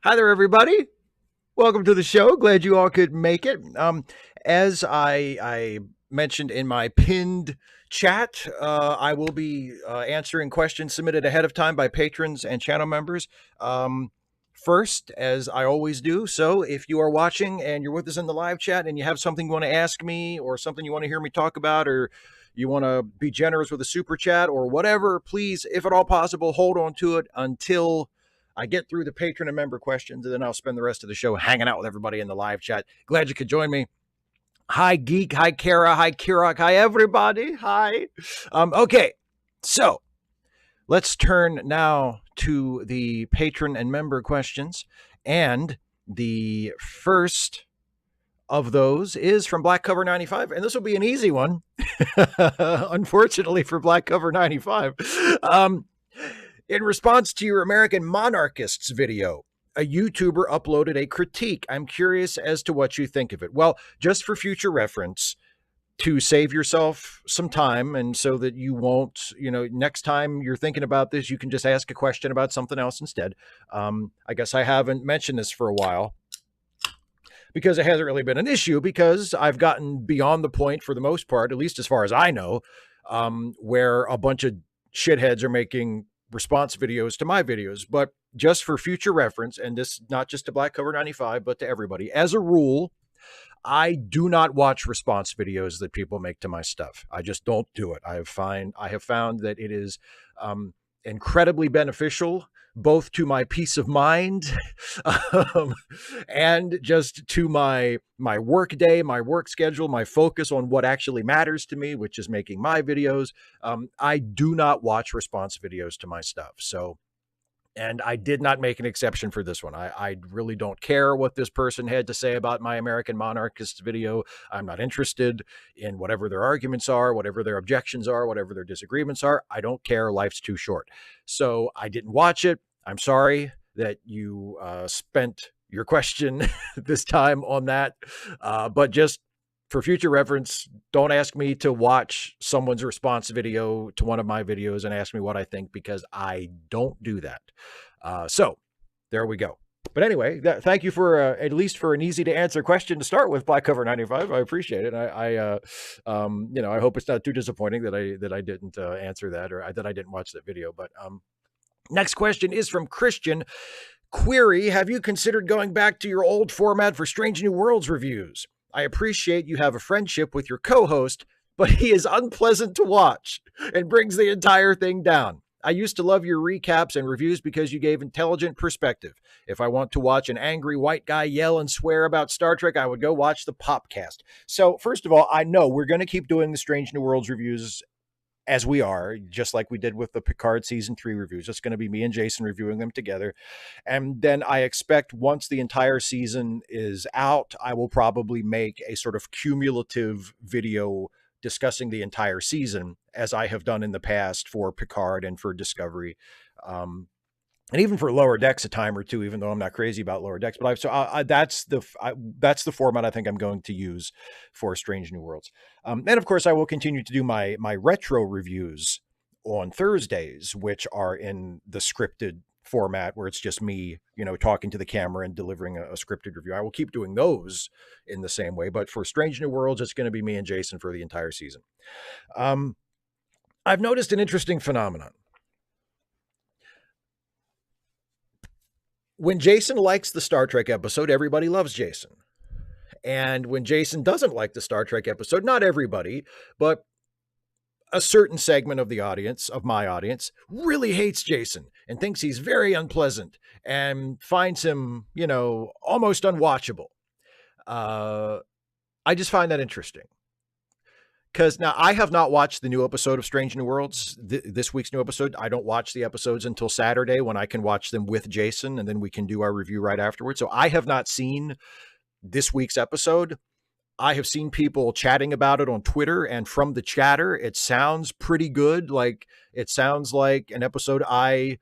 Hi there, everybody. Welcome to the show. Glad you all could make it. As I mentioned in my pinned chat, I will be answering questions submitted ahead of time by patrons and channel members. First, as I always do. So if you are watching and you're with us in the live chat and you have something you want to ask me or something you want to hear me talk about, or you want to be generous with a super chat or whatever, please, if at all possible, hold on to it until I get through the patron and member questions, and then I'll spend the rest of the show hanging out with everybody in the live chat. Glad you could join me. Hi, Geek. Hi, Kara. Hi, Kirak. Hi, everybody. Hi. Okay, so let's turn now to the patron and member questions. And the first of those is from Black Cover 95, and this will be an easy one, unfortunately for Black Cover 95. In response to your American Monarchists video, a YouTuber uploaded a critique. I'm curious as to what you think of it. Well, just for future reference, to save yourself some time and so that you won't, next time you're thinking about this, you can just ask a question about something else instead. I guess I haven't mentioned this for a while because it hasn't really been an issue because I've gotten beyond the point for the most part, at least as far as I know, where a bunch of shitheads are making response videos to my videos. But just for future reference, and this not just to Black Cover 95, but to everybody, as a rule, I do not watch response videos that people make to my stuff. I just don't do it. I have found that it is incredibly beneficial both to my peace of mind and just to my work day, my work schedule, my focus on what actually matters to me, which is making my videos. I do not watch response videos to my stuff. So, and I did not make an exception for this one. I really don't care what this person had to say about my American Monarchists video. I'm not interested in whatever their arguments are, whatever their objections are, whatever their disagreements are. I don't care. Life's too short. So I didn't watch it. I'm sorry that you spent your question this time on that. But just for future reference, don't ask me to watch someone's response video to one of my videos and ask me what I think, because I don't do that. So there we go. But anyway, thank you for at least for an easy to answer question to start with, Black Cover 95. I appreciate it. I hope it's not too disappointing that I didn't answer that, or that I didn't watch that video. But next question is from Christian. Query: have you considered going back to your old format for Strange New Worlds reviews? I appreciate you have a friendship with your co-host, but he is unpleasant to watch and brings the entire thing down. I used to love your recaps and reviews because you gave intelligent perspective. If I want to watch an angry white guy yell and swear about Star Trek, I would go watch the Popcast. So first of all, I know we're going to keep doing the Strange New Worlds reviews as we are, just like we did with the Picard season 3 reviews. It's going to be me and Jason reviewing them together. And then I expect once the entire season is out, I will probably make a sort of cumulative video discussing the entire season, as I have done in the past for Picard and for Discovery. And even for Lower Decks a time or two, even though I'm not crazy about Lower Decks, but that's the format I think I'm going to use for Strange New Worlds. And of course, I will continue to do my retro reviews on Thursdays, which are in the scripted format where it's just me, talking to the camera and delivering a scripted review. I will keep doing those in the same way, but for Strange New Worlds, it's going to be me and Jason for the entire season. I've noticed an interesting phenomenon. When Jason likes the Star Trek episode, everybody loves Jason. And when Jason doesn't like the Star Trek episode, not everybody, but a certain segment of the audience, of my audience, really hates Jason and thinks he's very unpleasant and finds him, almost unwatchable. I just find that interesting. Because now I have not watched the new episode of Strange New Worlds, this week's new episode. I don't watch the episodes until Saturday when I can watch them with Jason, and then we can do our review right afterwards. So I have not seen this week's episode. I have seen people chatting about it on Twitter, and from the chatter, it sounds pretty good. Like, it sounds like an episode I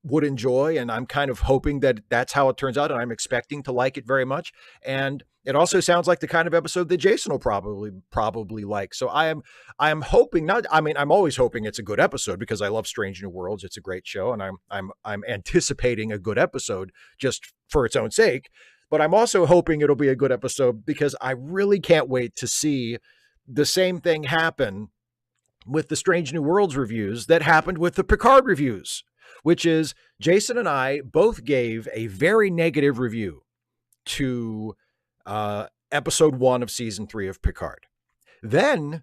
would enjoy, and I'm kind of hoping that that's how it turns out, and I'm expecting to like it very much. And it also sounds like the kind of episode that Jason will probably like. So I am hoping not. I mean, I'm always hoping it's a good episode because I love Strange New Worlds. It's a great show, and I'm anticipating a good episode just for its own sake. But I'm also hoping it'll be a good episode because I really can't wait to see the same thing happen with the Strange New Worlds reviews that happened with the Picard reviews, which is Jason and I both gave a very negative review to episode 1 of season 3 of Picard. Then,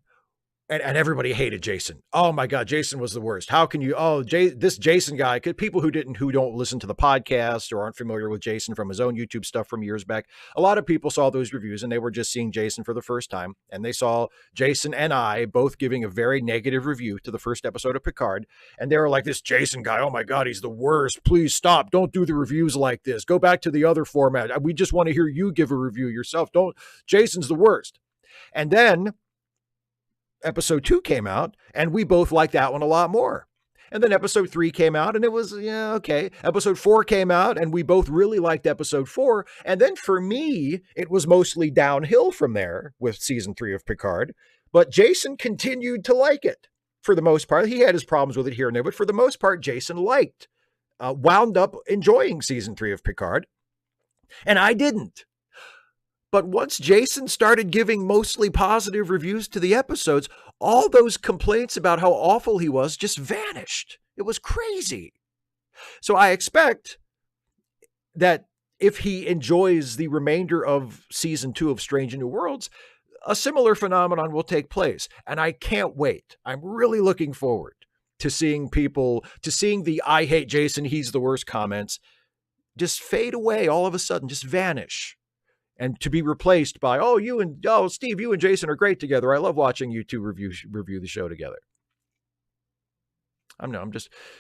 and everybody hated Jason. Oh my God, Jason was the worst. How can you? Oh, this Jason guy. People who don't listen to the podcast or aren't familiar with Jason from his own YouTube stuff from years back. A lot of people saw those reviews and they were just seeing Jason for the first time, and they saw Jason and I both giving a very negative review to the first episode of Picard, and they were like, "This Jason guy, oh my God, he's the worst. Please stop. Don't do the reviews like this. Go back to the other format. We just want to hear you give a review yourself. Don't. Jason's the worst." And then episode 2 came out, and we both liked that one a lot more. And then episode 3 came out, and it was, yeah, okay. Episode 4 came out, and we both really liked episode 4. And then for me, it was mostly downhill from there with season 3 of Picard. But Jason continued to like it for the most part. He had his problems with it here and there, but for the most part, Jason wound up enjoying season 3 of Picard. And I didn't. But once Jason started giving mostly positive reviews to the episodes, all those complaints about how awful he was just vanished. It was crazy. So I expect that if he enjoys the remainder of season 2 of Strange New Worlds, a similar phenomenon will take place. And I can't wait. I'm really looking forward to seeing the "I hate Jason, he's the worst" comments just fade away all of a sudden, just vanish. And to be replaced by, Steve, you and Jason are great together. I love watching you two review the show together.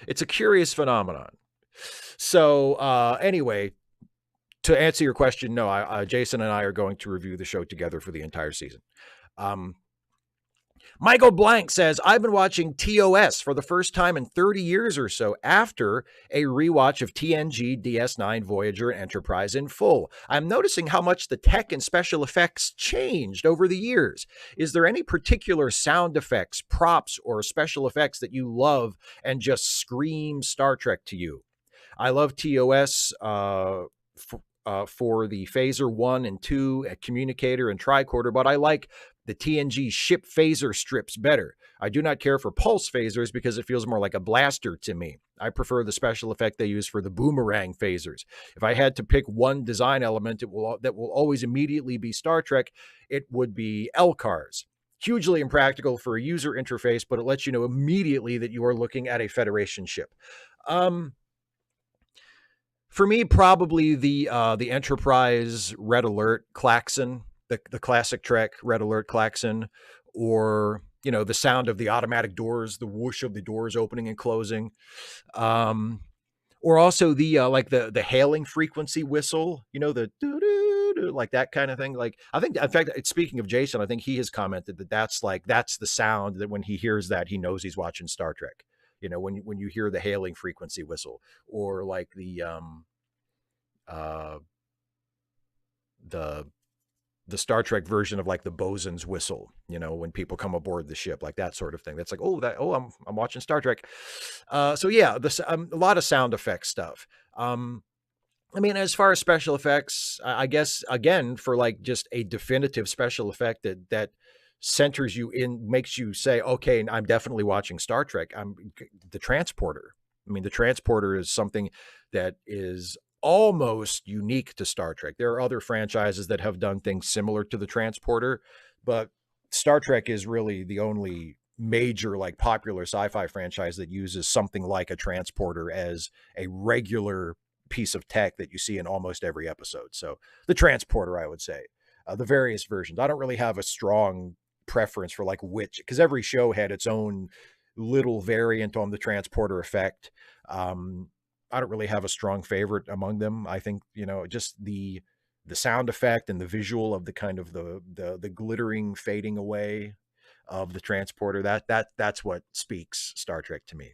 It's a curious phenomenon. So anyway, to answer your question, no, Jason and I are going to review the show together for the entire season. Michael Blank says, I've been watching TOS for the first time in 30 years or so after a rewatch of TNG, DS9, Voyager, and Enterprise in full. I'm noticing how much the tech and special effects changed over the years. Is there any particular sound effects, props, or special effects that you love and just scream Star Trek to you? I love TOS for the phaser 1 and 2, a communicator and tricorder, but I like the TNG ship phaser strips better. I do not care for pulse phasers because it feels more like a blaster to me. I prefer the special effect they use for the boomerang phasers. If I had to pick one design element that will always immediately be Star Trek, it would be LCARS. Hugely impractical for a user interface, but it lets you know immediately that you are looking at a Federation ship. For me, probably the Enterprise Red Alert klaxon, the classic Trek Red Alert klaxon, or the sound of the automatic doors, the whoosh of the doors opening and closing, or also the hailing frequency whistle, the doo-doo-doo, like that kind of thing. Like, I think, in fact, speaking of Jason, I think he has commented that's the sound that when he hears that, he knows he's watching Star Trek. When you hear the hailing frequency whistle, or like the Star Trek version of like the bosun's whistle, when people come aboard the ship, like that sort of thing. That's like, I'm watching Star Trek. So yeah, a lot of sound effects stuff. As far as special effects, I guess, again, for like just a definitive special effect that centers you in, makes you say, okay, I'm definitely watching Star Trek. The transporter. The transporter is something that is almost unique to Star Trek. There are other franchises that have done things similar to the transporter, but Star Trek is really the only major, like, popular sci-fi franchise that uses something like a transporter as a regular piece of tech that you see in almost every episode. So the transporter, I would say. The various versions. I don't really have a strong preference for like which, because every show had its own little variant on the transporter effect. I don't really have a strong favorite among them. I think, just the sound effect and the visual of the kind of the glittering fading away of the transporter, that's what speaks Star Trek to me.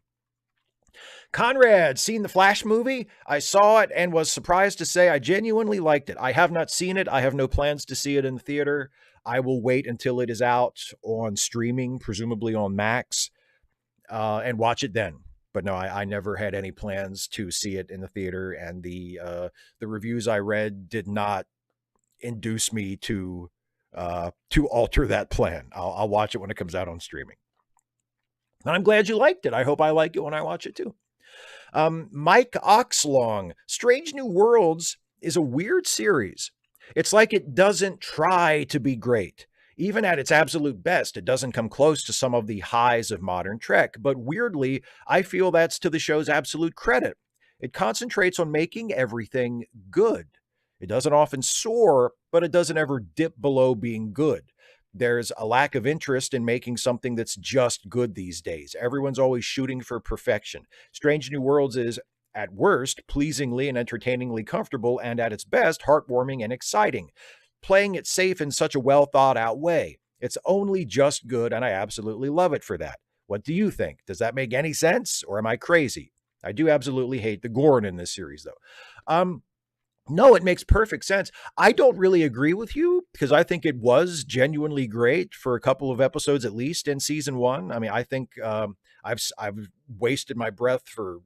Conrad, seen the Flash movie? I saw it and was surprised to say I genuinely liked it. I have not seen it. I have no plans to see it in the theater. I will wait until it is out on streaming, presumably on Max, and watch it then. But no, I never had any plans to see it in the theater, and the reviews I read did not induce me to alter that plan. I'll watch it when it comes out on streaming. And I'm glad you liked it. I hope I like it when I watch it too. Mike Oxlong, Strange New Worlds is a weird series. It's like it doesn't try to be great. Even at its absolute best, it doesn't come close to some of the highs of modern Trek, but weirdly, I feel that's to the show's absolute credit. It concentrates on making everything good. It doesn't often soar, but it doesn't ever dip below being good. There's a lack of interest in making something that's just good these days. Everyone's always shooting for perfection. Strange New Worlds is, at worst, pleasingly and entertainingly comfortable, and at its best, heartwarming and exciting, playing it safe in such a well-thought-out way. It's only just good, and I absolutely love it for that. What do you think? Does that make any sense, or am I crazy? I do absolutely hate the Gorn in this series, though. No, it makes perfect sense. I don't really agree with you because I think it was genuinely great for a couple of episodes, at least in season one. I mean, I think I've wasted my breath for,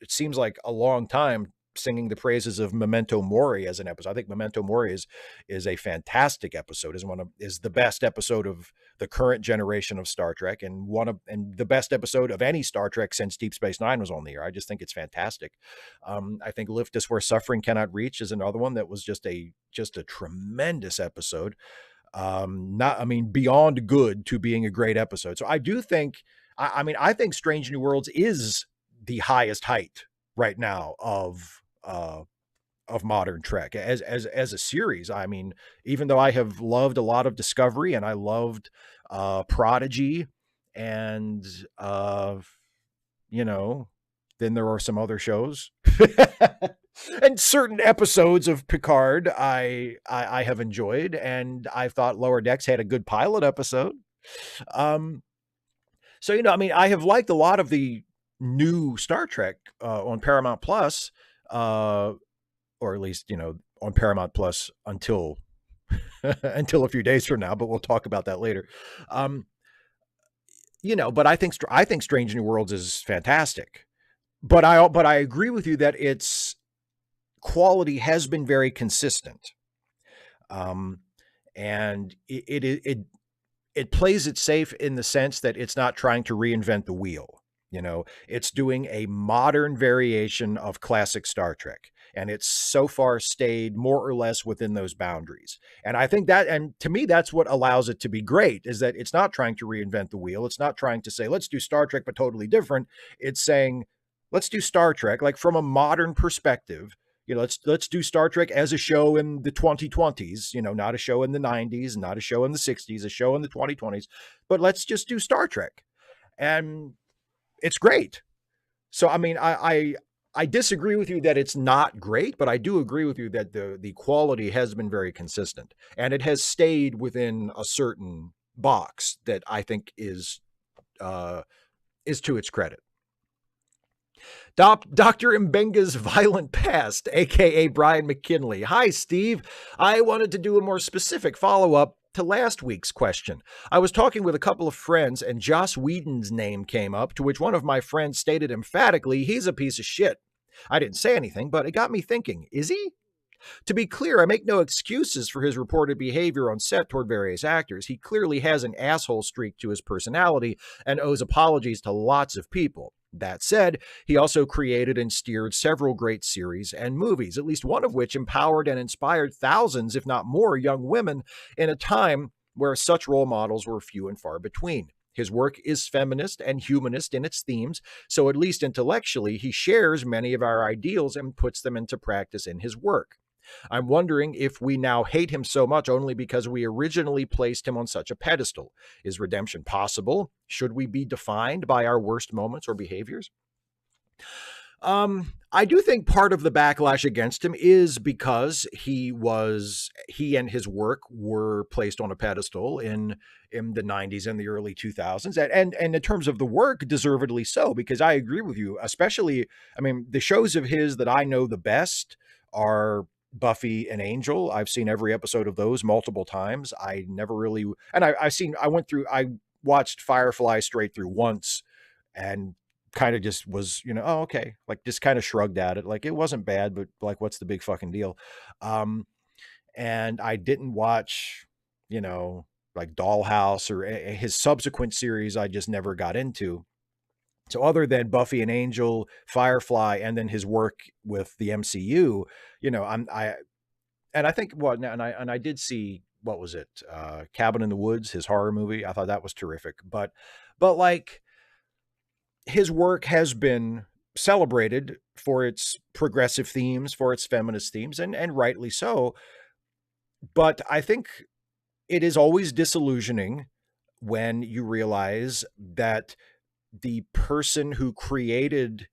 it seems like, a long time singing the praises of Memento Mori as an episode. I think Memento Mori is a fantastic episode, is the best episode of the current generation of Star Trek, and the best episode of any Star Trek since Deep Space Nine was on the air. I just think it's fantastic. I think Lift Us Where Suffering Cannot Reach is another one that was just a tremendous episode. Beyond good to being a great episode. So I do think, I think Strange New Worlds is the highest height right now of modern Trek as a series. I mean, even though I have loved a lot of Discovery and I loved Prodigy, and then there are some other shows and certain episodes of Picard I have enjoyed, and I thought Lower Decks had a good pilot episode. So I have liked a lot of the new Star Trek on Paramount Plus, or at least, on Paramount Plus until until a few days from now, but we'll talk about that later. But I think Strange New Worlds is fantastic. But I agree with you that its quality has been very consistent. And it plays it safe in the sense that it's not trying to reinvent the wheel. It's doing a modern variation of classic Star Trek, and it's so far stayed more or less within those boundaries. And I think that, and to me, that's what allows it to be great, is that it's not trying to reinvent the wheel. It's not trying to say, let's do Star Trek, but totally different. It's saying, let's do Star Trek, like, from a modern perspective. Let's do Star Trek as a show in the 2020s, not a show in the 90s, not a show in the 60s, a show in the 2020s, but let's just do Star Trek. And it's great. So, I disagree with you that it's not great, but I do agree with you that the quality has been very consistent, and it has stayed within a certain box that I think is to its credit. Dr. Mbenga's Violent Past, aka Brian McKinley. Hi, Steve. I wanted to do a more specific follow-up to last week's question. I was talking with a couple of friends, and Joss Whedon's name came up, to which one of my friends stated emphatically, he's a piece of shit. I didn't say anything, but it got me thinking, is he? To be clear, I make no excuses for his reported behavior on set toward various actors. He clearly has an asshole streak to his personality and owes apologies to lots of people. That said, he also created and steered several great series and movies, at least one of which empowered and inspired thousands, if not more, young women in a time where such role models were few and far between. His work is feminist and humanist in its themes, so at least intellectually, he shares many of our ideals and puts them into practice in his work. I'm wondering if we now hate him so much only because we originally placed him on such a pedestal. Is redemption possible? Should we be defined by our worst moments or behaviors? I do think part of the backlash against him is because he and his work were placed on a pedestal in the 90s and the early 2000s, and in terms of the work, deservedly so, because I agree with you, especially, I mean, the shows of his that I know the best are Buffy and Angel. I've seen every episode of those multiple times. I never really, and I watched Firefly straight through once, and kind of just was, oh, okay, like just kind of shrugged at it. Like it wasn't bad, but like, what's the big fucking deal? Um, and I didn't watch, like Dollhouse or his subsequent series. I just never got into. So other than Buffy and Angel, Firefly, and then his work with the MCU, and I think and I did see, what was it? Cabin in the Woods, his horror movie. I thought that was terrific. But like, his work has been celebrated for its progressive themes, for its feminist themes, and rightly so. But I think it is always disillusioning when you realize that the person who created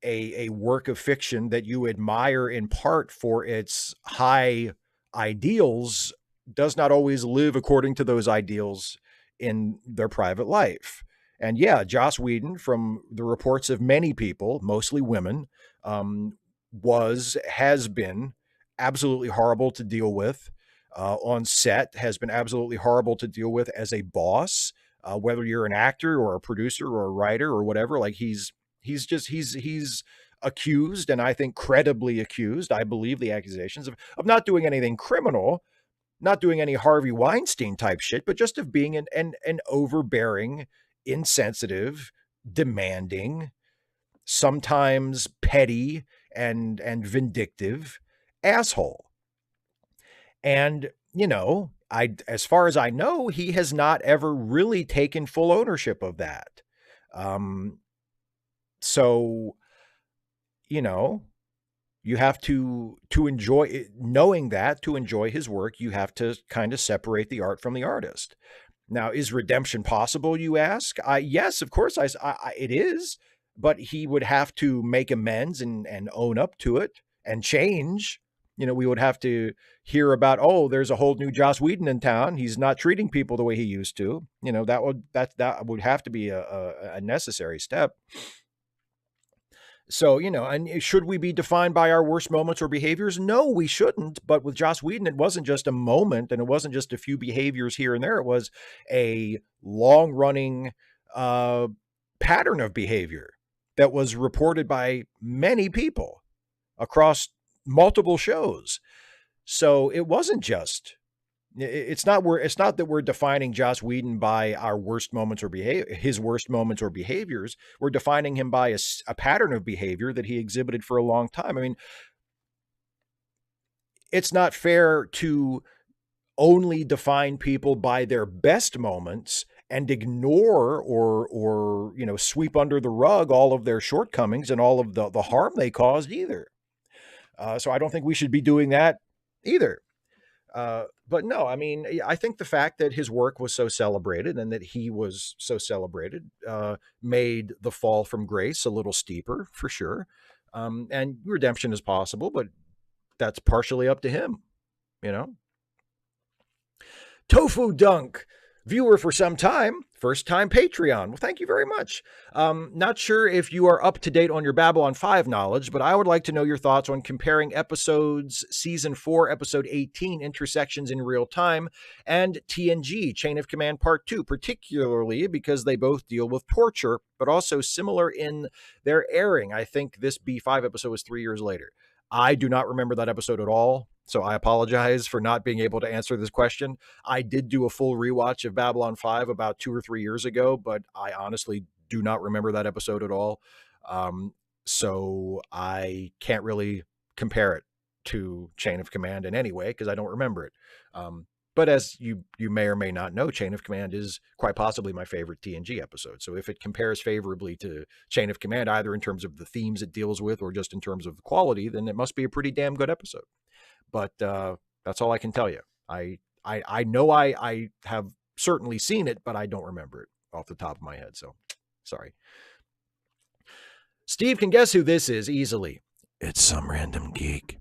a work of fiction that you admire in part for its high ideals does not always live according to those ideals in their private life. And yeah, Joss Whedon, from the reports of many people, mostly women, has been absolutely horrible to deal with on set, has been absolutely horrible to deal with as a boss, whether you're an actor or a producer or a writer or whatever. Like he's accused, and I think credibly accused, I believe the accusations of not doing anything criminal, not doing any Harvey Weinstein type shit, but just of being an overbearing, insensitive, demanding, sometimes petty and vindictive asshole. And, as far as I know, he has not ever really taken full ownership of that. So, you have to enjoy it, knowing that to enjoy his work, you have to kind of separate the art from the artist. Now, is redemption possible, you ask? Yes, of course, it is, but he would have to make amends and own up to it and change. We would have to hear about, oh, there's a whole new Joss Whedon in town. He's not treating people the way he used to. That would have to be a necessary step. So, and should we be defined by our worst moments or behaviors? No, we shouldn't. But with Joss Whedon, it wasn't just a moment, and it wasn't just a few behaviors here and there. It was a long running pattern of behavior that was reported by many people across multiple shows. So it wasn't just, it's not that we're defining Joss Whedon by our worst moments or his worst moments or behaviors. We're defining him by a pattern of behavior that he exhibited for a long time. I mean, it's not fair to only define people by their best moments and ignore or sweep under the rug all of their shortcomings and all of the harm they caused either. So I don't think we should be doing that either. But no, I mean, I think the fact that his work was so celebrated and that he was so celebrated made the fall from grace a little steeper, for sure. And redemption is possible, but that's partially up to him, you know? Tofu Dunk, viewer for some time, first time Patreon. Well, thank you very much. Not sure if you are up to date on your Babylon 5 knowledge, but I would like to know your thoughts on comparing episodes season 4, episode 18, Intersections in Real Time, and TNG, Chain of Command Part 2, particularly because they both deal with torture, but also similar in their airing. I think this B5 episode was 3 years later. I do not remember that episode at all, so I apologize for not being able to answer this question. I did do a full rewatch of Babylon 5 about 2 or 3 years ago, but I honestly do not remember that episode at all. So I can't really compare it to Chain of Command in any way because I don't remember it. But as you may or may not know, Chain of Command is quite possibly my favorite TNG episode. So if it compares favorably to Chain of Command, either in terms of the themes it deals with or just in terms of the quality, then it must be a pretty damn good episode. But that's all I can tell you. I know I have certainly seen it, but I don't remember it off the top of my head. So sorry. Steve can guess who this is easily. It's some random geek.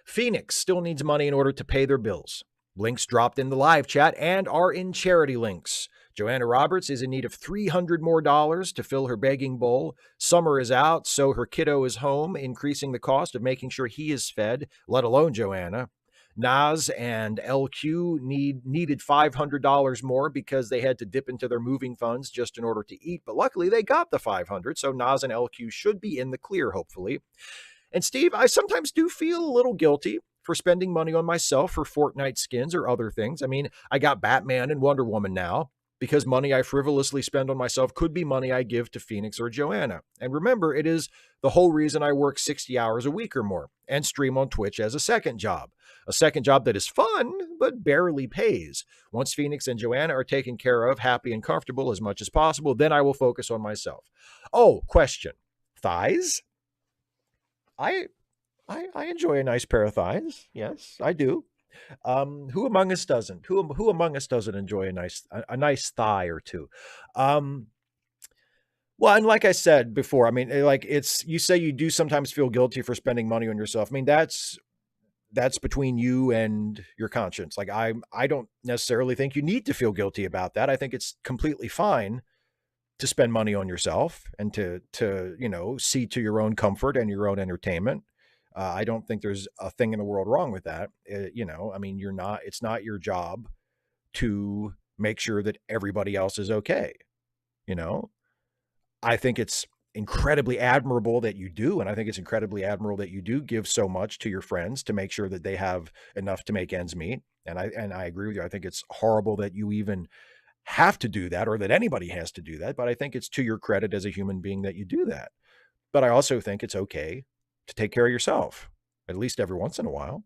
Phoenix still needs money in order to pay their bills. Links dropped in the live chat and are in charity links. Joanna Roberts is in need of $300 more to fill her begging bowl. Summer is out, so her kiddo is home, increasing the cost of making sure he is fed, let alone Joanna. Nas and LQ needed $500 more because they had to dip into their moving funds just in order to eat, but luckily they got the $500, so Nas and LQ should be in the clear, hopefully. And Steve, I sometimes do feel a little guilty for spending money on myself for Fortnite skins or other things. I mean, I got Batman and Wonder Woman now because money I frivolously spend on myself could be money I give to Phoenix or Joanna. And remember, it is the whole reason I work 60 hours a week or more and stream on Twitch as a second job that is fun, but barely pays. Once Phoenix and Joanna are taken care of, happy and comfortable as much as possible, then I will focus on myself. Oh, question. Thighs? I enjoy a nice pair of thighs. Yes, I do. Who among us doesn't? Who among us doesn't enjoy a nice thigh or two? Well, and like I said before, I mean, like you say you do sometimes feel guilty for spending money on yourself. I mean, that's between you and your conscience. Like I don't necessarily think you need to feel guilty about that. I think it's completely fine to spend money on yourself and to see to your own comfort and your own entertainment. I don't think there's a thing in the world wrong with that. I mean, it's not your job to make sure that everybody else is okay. I think it's incredibly admirable that you do. And I think it's incredibly admirable that you do give so much to your friends to make sure that they have enough to make ends meet. And I agree with you. I think it's horrible that you even have to do that or that anybody has to do that. But I think it's to your credit as a human being that you do that. But I also think it's okay to take care of yourself, at least every once in a while,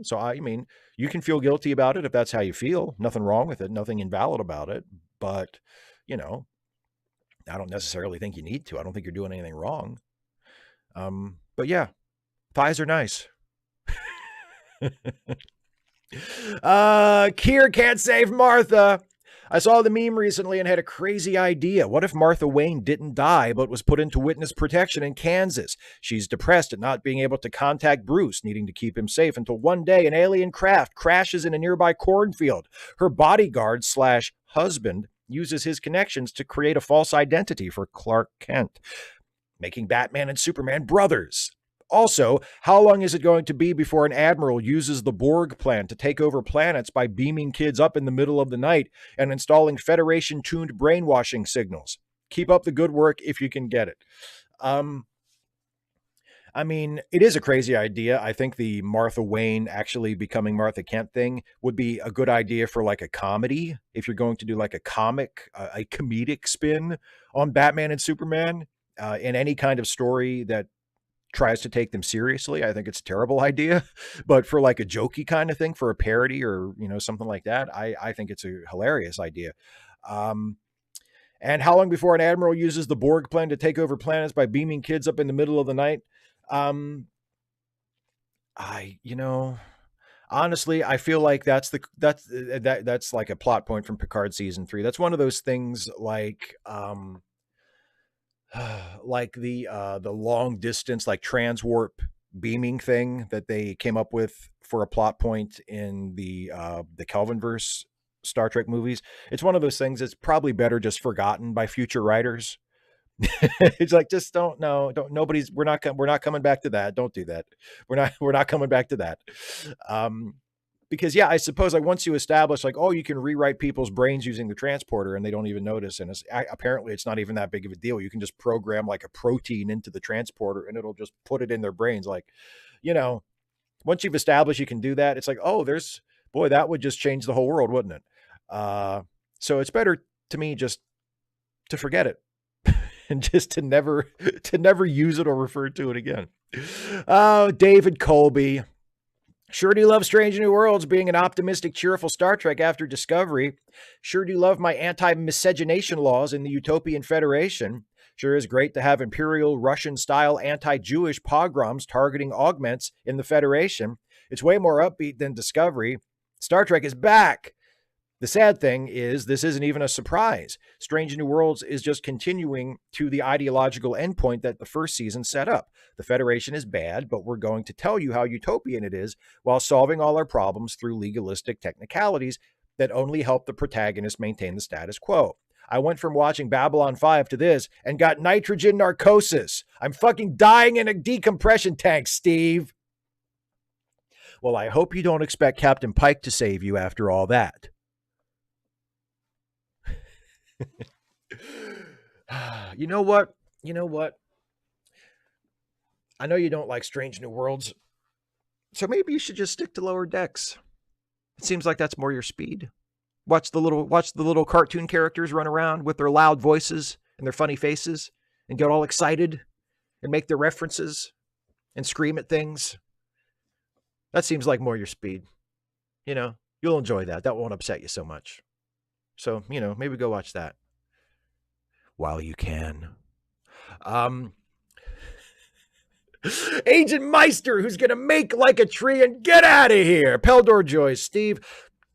So I mean, you can feel guilty about it if that's how you feel. Nothing wrong with it, nothing invalid about it. But, I don't necessarily think you need to. I don't think you're doing anything wrong. But yeah, thighs are nice. Kier can't save Martha. I saw the meme recently and had a crazy idea. What if Martha Wayne didn't die, but was put into witness protection in Kansas? She's depressed at not being able to contact Bruce, needing to keep him safe until one day an alien craft crashes in a nearby cornfield. Her bodyguard/husband uses his connections to create a false identity for Clark Kent, making Batman and Superman brothers. Also, how long is it going to be before an admiral uses the Borg plan to take over planets by beaming kids up in the middle of the night and installing Federation-tuned brainwashing signals? Keep up the good work if you can get it. I mean, it is a crazy idea. I think the Martha Wayne actually becoming Martha Kent thing would be a good idea for like a comedy. If you're going to do like a comedic spin on Batman and Superman in any kind of story that tries to take them seriously, I think it's a terrible idea. But for like a jokey kind of thing, for a parody or, something like that, I think it's a hilarious idea. And how long before an admiral uses the Borg plan to take over planets by beaming kids up in the middle of the night? Honestly, I feel like that's like a plot point from Picard season 3. That's one of those things like the long distance, like transwarp beaming thing that they came up with for a plot point in the Kelvinverse Star Trek movies. It's one of those things that's probably better just forgotten by future writers. It's like, just we're not coming back to that. Don't do that. We're not coming back to that. Because I suppose like once you establish like, oh, you can rewrite people's brains using the transporter and they don't even notice. And apparently it's not even that big of a deal. You can just program like a protein into the transporter and it'll just put it in their brains. Like, once you've established you can do that, it's like, oh, that would just change the whole world, wouldn't it? So it's better to me just to forget it and just to never use it or refer to it again. Oh, David Colby. Sure do love Strange New Worlds being an optimistic, cheerful Star Trek after Discovery. Sure do love my anti-miscegenation laws in the Utopian Federation. Sure is great to have Imperial Russian-style anti-Jewish pogroms targeting augments in the Federation. It's way more upbeat than Discovery. Star Trek is back. The sad thing is, this isn't even a surprise. Strange New Worlds is just continuing to the ideological endpoint that the first season set up. The Federation is bad, but we're going to tell you how utopian it is while solving all our problems through legalistic technicalities that only help the protagonist maintain the status quo. I went from watching Babylon 5 to this and got nitrogen narcosis. I'm fucking dying in a decompression tank, Steve. Well, I hope you don't expect Captain Pike to save you after all that. You know what? I know you don't like Strange New Worlds, so maybe you should just stick to Lower Decks. It seems like that's more your speed. Watch the little cartoon characters run around with their loud voices and their funny faces and get all excited and make their references and scream at things. That seems like more your speed. You'll enjoy that. That won't upset you so much. So, maybe go watch that while you can. Agent Meister, who's going to make like a tree and get out of here. Peldor Joyce, Steve.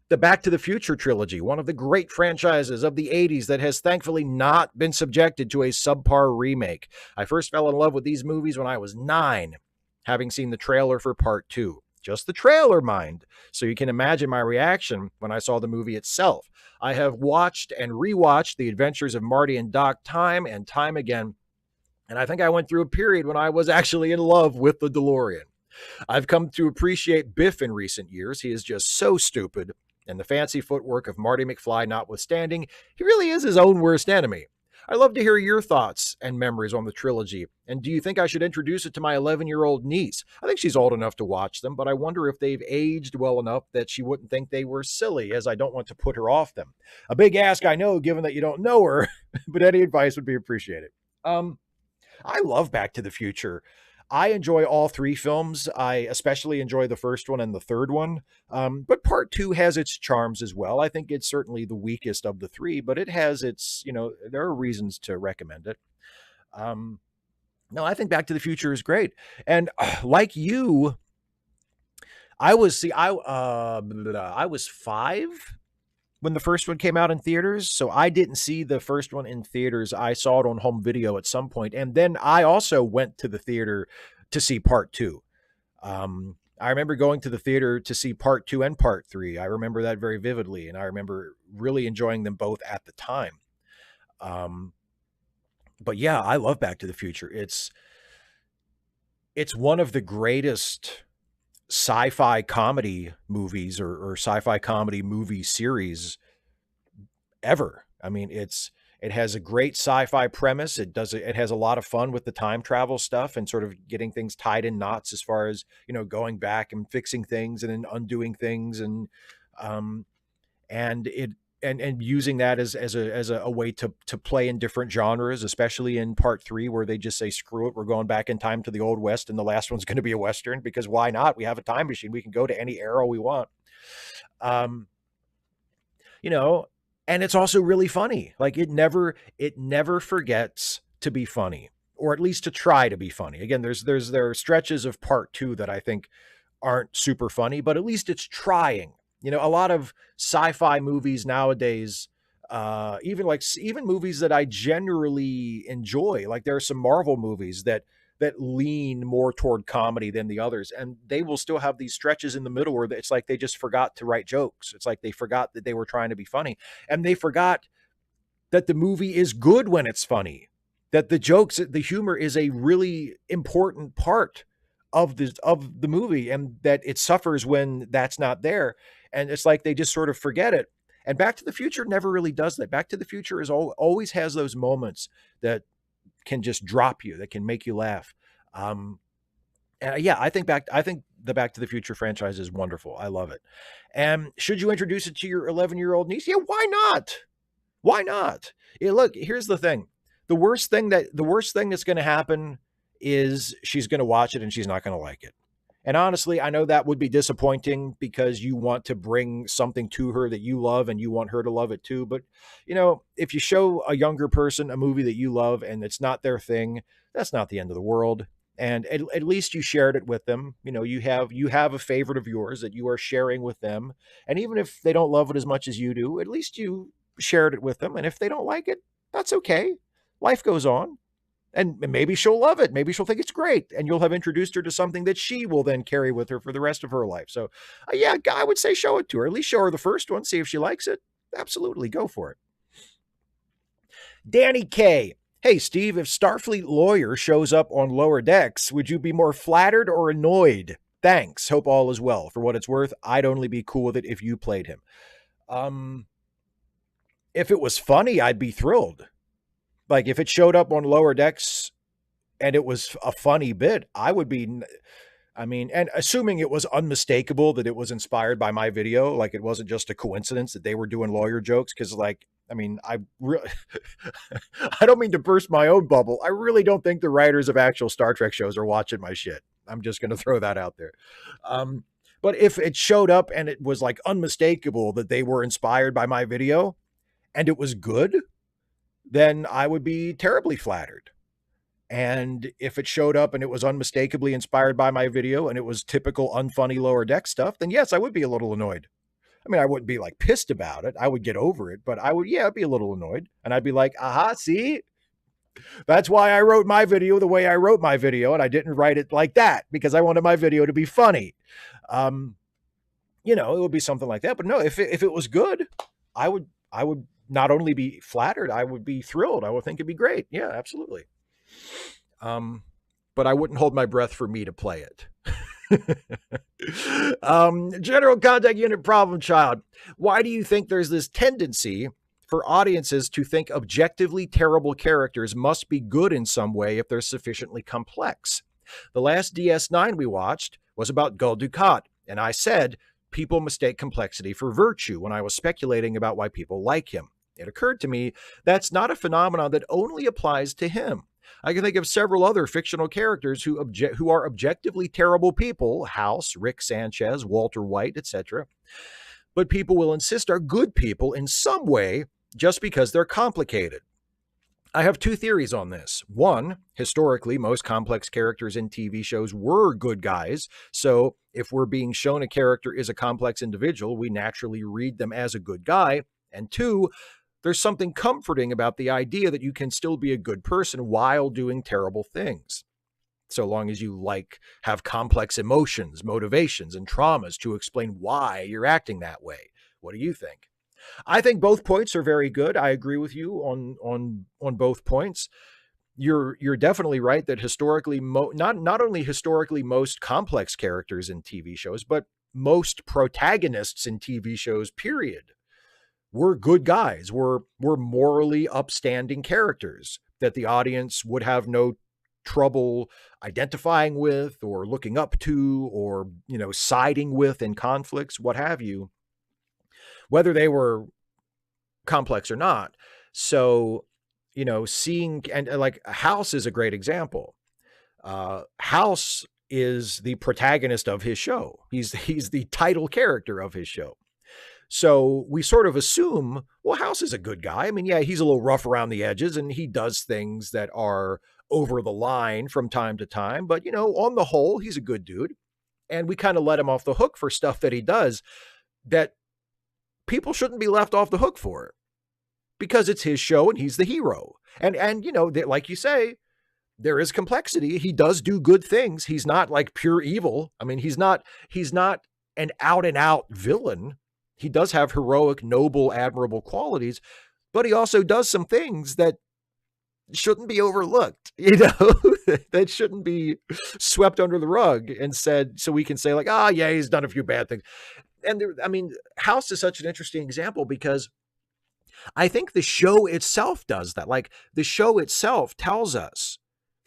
The Back to the Future trilogy, one of the great franchises of the 80s that has thankfully not been subjected to a subpar remake. I first fell in love with these movies when I was 9, having seen the trailer for part 2. Just the trailer, mind. So you can imagine my reaction when I saw the movie itself. I have watched and rewatched The Adventures of Marty and Doc time and time again, and I think I went through a period when I was actually in love with the DeLorean. I've come to appreciate Biff in recent years. He is just so stupid, and the fancy footwork of Marty McFly notwithstanding, he really is his own worst enemy. I'd love to hear your thoughts and memories on the trilogy, and do you think I should introduce it to my 11-year-old niece? I think she's old enough to watch them, but I wonder if they've aged well enough that she wouldn't think they were silly, as I don't want to put her off them. A big ask, I know, given that you don't know her, but any advice would be appreciated. I love Back to the Future. I enjoy all 3 films. I especially enjoy the first one and the third one. But part 2 has its charms as well. I think it's certainly the weakest of the 3, but it has its, there are reasons to recommend it. No, I think Back to the Future is great. And like you, I was 5 when the first one came out in theaters. So I didn't see the first one in theaters. I saw it on home video at some point. And then I also went to the theater to see part 2. I remember going to the theater to see part 2 and part 3. I remember that very vividly. And I remember really enjoying them both at the time. But yeah, I love Back to the Future. It's one of the greatest sci-fi comedy movies or sci-fi comedy movie series ever. I mean, it has a great sci-fi premise. It has a lot of fun with the time travel stuff and sort of getting things tied in knots as far as, going back and fixing things and then undoing things and using that as a way to play in different genres, especially in part 3, where they just say, screw it, we're going back in time to the old West, and the last one's going to be a Western, because why not? We have a time machine. We can go to any era we want. And it's also really funny. Like it never forgets to be funny, or at least to try to be funny. Again, there are stretches of part 2 that I think aren't super funny, but at least it's trying. A lot of sci-fi movies nowadays, even movies that I generally enjoy, like there are some Marvel movies that lean more toward comedy than the others, and they will still have these stretches in the middle where it's like they just forgot to write jokes. It's like they forgot that they were trying to be funny, and they forgot that the movie is good when it's funny, that the humor is a really important part of the movie, and that it suffers when that's not there. And it's like they just sort of forget it. And Back to the Future never really does that. Back to the Future always has those moments that can just drop you, that can make you laugh. And yeah, I think the Back to the Future franchise is wonderful. I love it. And should you introduce it to your 11-year-old niece? Yeah, why not? Why not? Yeah, look, here's the thing. The worst thing that's going to happen is she's going to watch it and she's not going to like it. And honestly, I know that would be disappointing because you want to bring something to her that you love and you want her to love it too. But, if you show a younger person a movie that you love and it's not their thing, that's not the end of the world. And at least you shared it with them. You know, you have a favorite of yours that you are sharing with them. And even if they don't love it as much as you do, at least you shared it with them. And if they don't like it, that's okay. Life goes on. And maybe she'll love it. Maybe she'll think it's great. And you'll have introduced her to something that she will then carry with her for the rest of her life. So, yeah, I would say show it to her. At least show her the first one, see if she likes it. Absolutely, go for it. Danny K. Hey, Steve, if Starfleet Lawyer shows up on Lower Decks, would you be more flattered or annoyed? Thanks. Hope all is well. For what it's worth, I'd only be cool with it if you played him. If it was funny, I'd be thrilled. Like, if it showed up on Lower Decks and it was a funny bit, I would be, I mean, and assuming it was unmistakable that it was inspired by my video, like it wasn't just a coincidence that they were doing lawyer jokes, because, like, I mean, I really, I don't mean to burst my own bubble. I really don't think the writers of actual Star Trek shows are watching my shit. I'm just going to throw that out there. But if it showed up and it was like unmistakable that they were inspired by my video and it was good, then I would be terribly flattered. And if it showed up and it was unmistakably inspired by my video and it was typical unfunny Lower Deck stuff, then yes, I would be a little annoyed. I mean, I wouldn't be like pissed about it. I would get over it, but I would, yeah, I'd be a little annoyed. And I'd be like, aha, see, that's why I wrote my video the way I wrote my video. And I didn't write it like that because I wanted my video to be funny. You know, it would be something like that. But no, if it was good, I would not only be flattered, I would be thrilled. I would think it'd be great. Yeah, absolutely. But I wouldn't hold my breath for me to play it. General Contact Unit Problem Child. Why do you think there's this tendency for audiences to think objectively terrible characters must be good in some way if they're sufficiently complex? The last DS9 we watched was about Gul Dukat, and I said people mistake complexity for virtue when I was speculating about why people like him. It occurred to me that's not a phenomenon that only applies to him. I can think of several other fictional characters who are objectively terrible people, House, Rick Sanchez, Walter White, etc., but people will insist are good people in some way just because they're complicated. I have two theories on this. One, historically, most complex characters in TV shows were good guys, so if we're being shown a character is a complex individual, we naturally read them as a good guy. And two, there's something comforting about the idea that you can still be a good person while doing terrible things, so long as you have complex emotions, motivations, and traumas to explain why you're acting that way. What do you think? I think both points are very good. I agree with you on both points. You're definitely right that historically, not only historically most complex characters in TV shows, but most protagonists in TV shows, period, were good guys, were morally upstanding characters that the audience would have no trouble identifying with or looking up to or, siding with in conflicts, what have you, whether they were complex or not. So, seeing, and like House is a great example. House is the protagonist of his show. He's the title character of his show. So we sort of assume, well, House is a good guy. I mean, yeah, he's a little rough around the edges and he does things that are over the line from time to time. But, on the whole, he's a good dude. And we kind of let him off the hook for stuff that he does that people shouldn't be left off the hook for, because it's his show and he's the hero. And like you say, there is complexity. He does do good things. He's not like pure evil. I mean, he's not an out and out villain. He does have heroic, noble, admirable qualities, but he also does some things that shouldn't be overlooked, that shouldn't be swept under the rug and said, so we can say like, yeah, he's done a few bad things. And House is such an interesting example because I think the show itself does that. Like the show itself tells us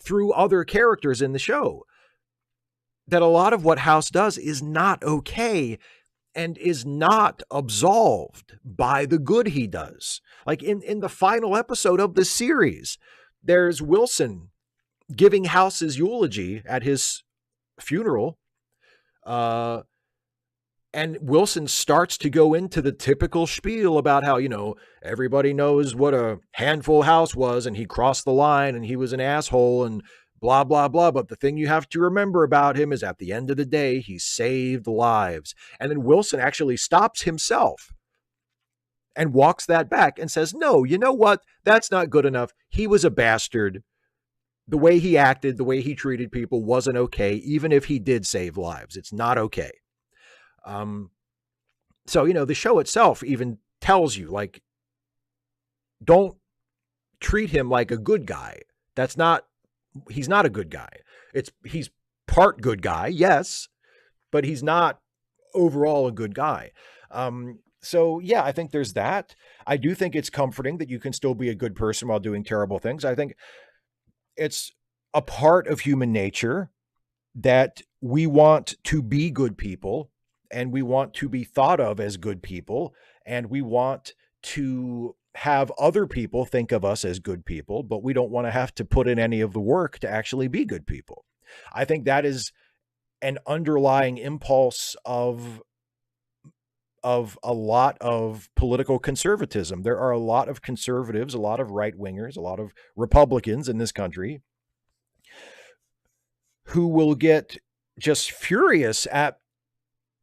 through other characters in the show that a lot of what House does is not okay and is not absolved by the good he does. Like in the final episode of the series, there's Wilson giving House's eulogy at his funeral. And Wilson starts to go into the typical spiel about how, everybody knows what a handful House was and he crossed the line and he was an asshole. blah, blah, blah. But the thing you have to remember about him is at the end of the day, he saved lives. And then Wilson actually stops himself and walks that back and says, no, you know what? That's not good enough. He was a bastard. The way he acted, the way he treated people wasn't okay, even if he did save lives. It's not okay. So, the show itself even tells you, like, don't treat him like a good guy. He's not a good guy. He's part good guy, yes, but he's not overall a good guy. So yeah, I think there's that. I do think it's comforting that you can still be a good person while doing terrible things. I think it's a part of human nature that we want to be good people, and we want to be thought of as good people, and we want to have other people think of us as good people, but we don't want to have to put in any of the work to actually be good people. I think that is an underlying impulse of a lot of political conservatism. There are a lot of conservatives, a lot of right-wingers, a lot of Republicans in this country who will get just furious at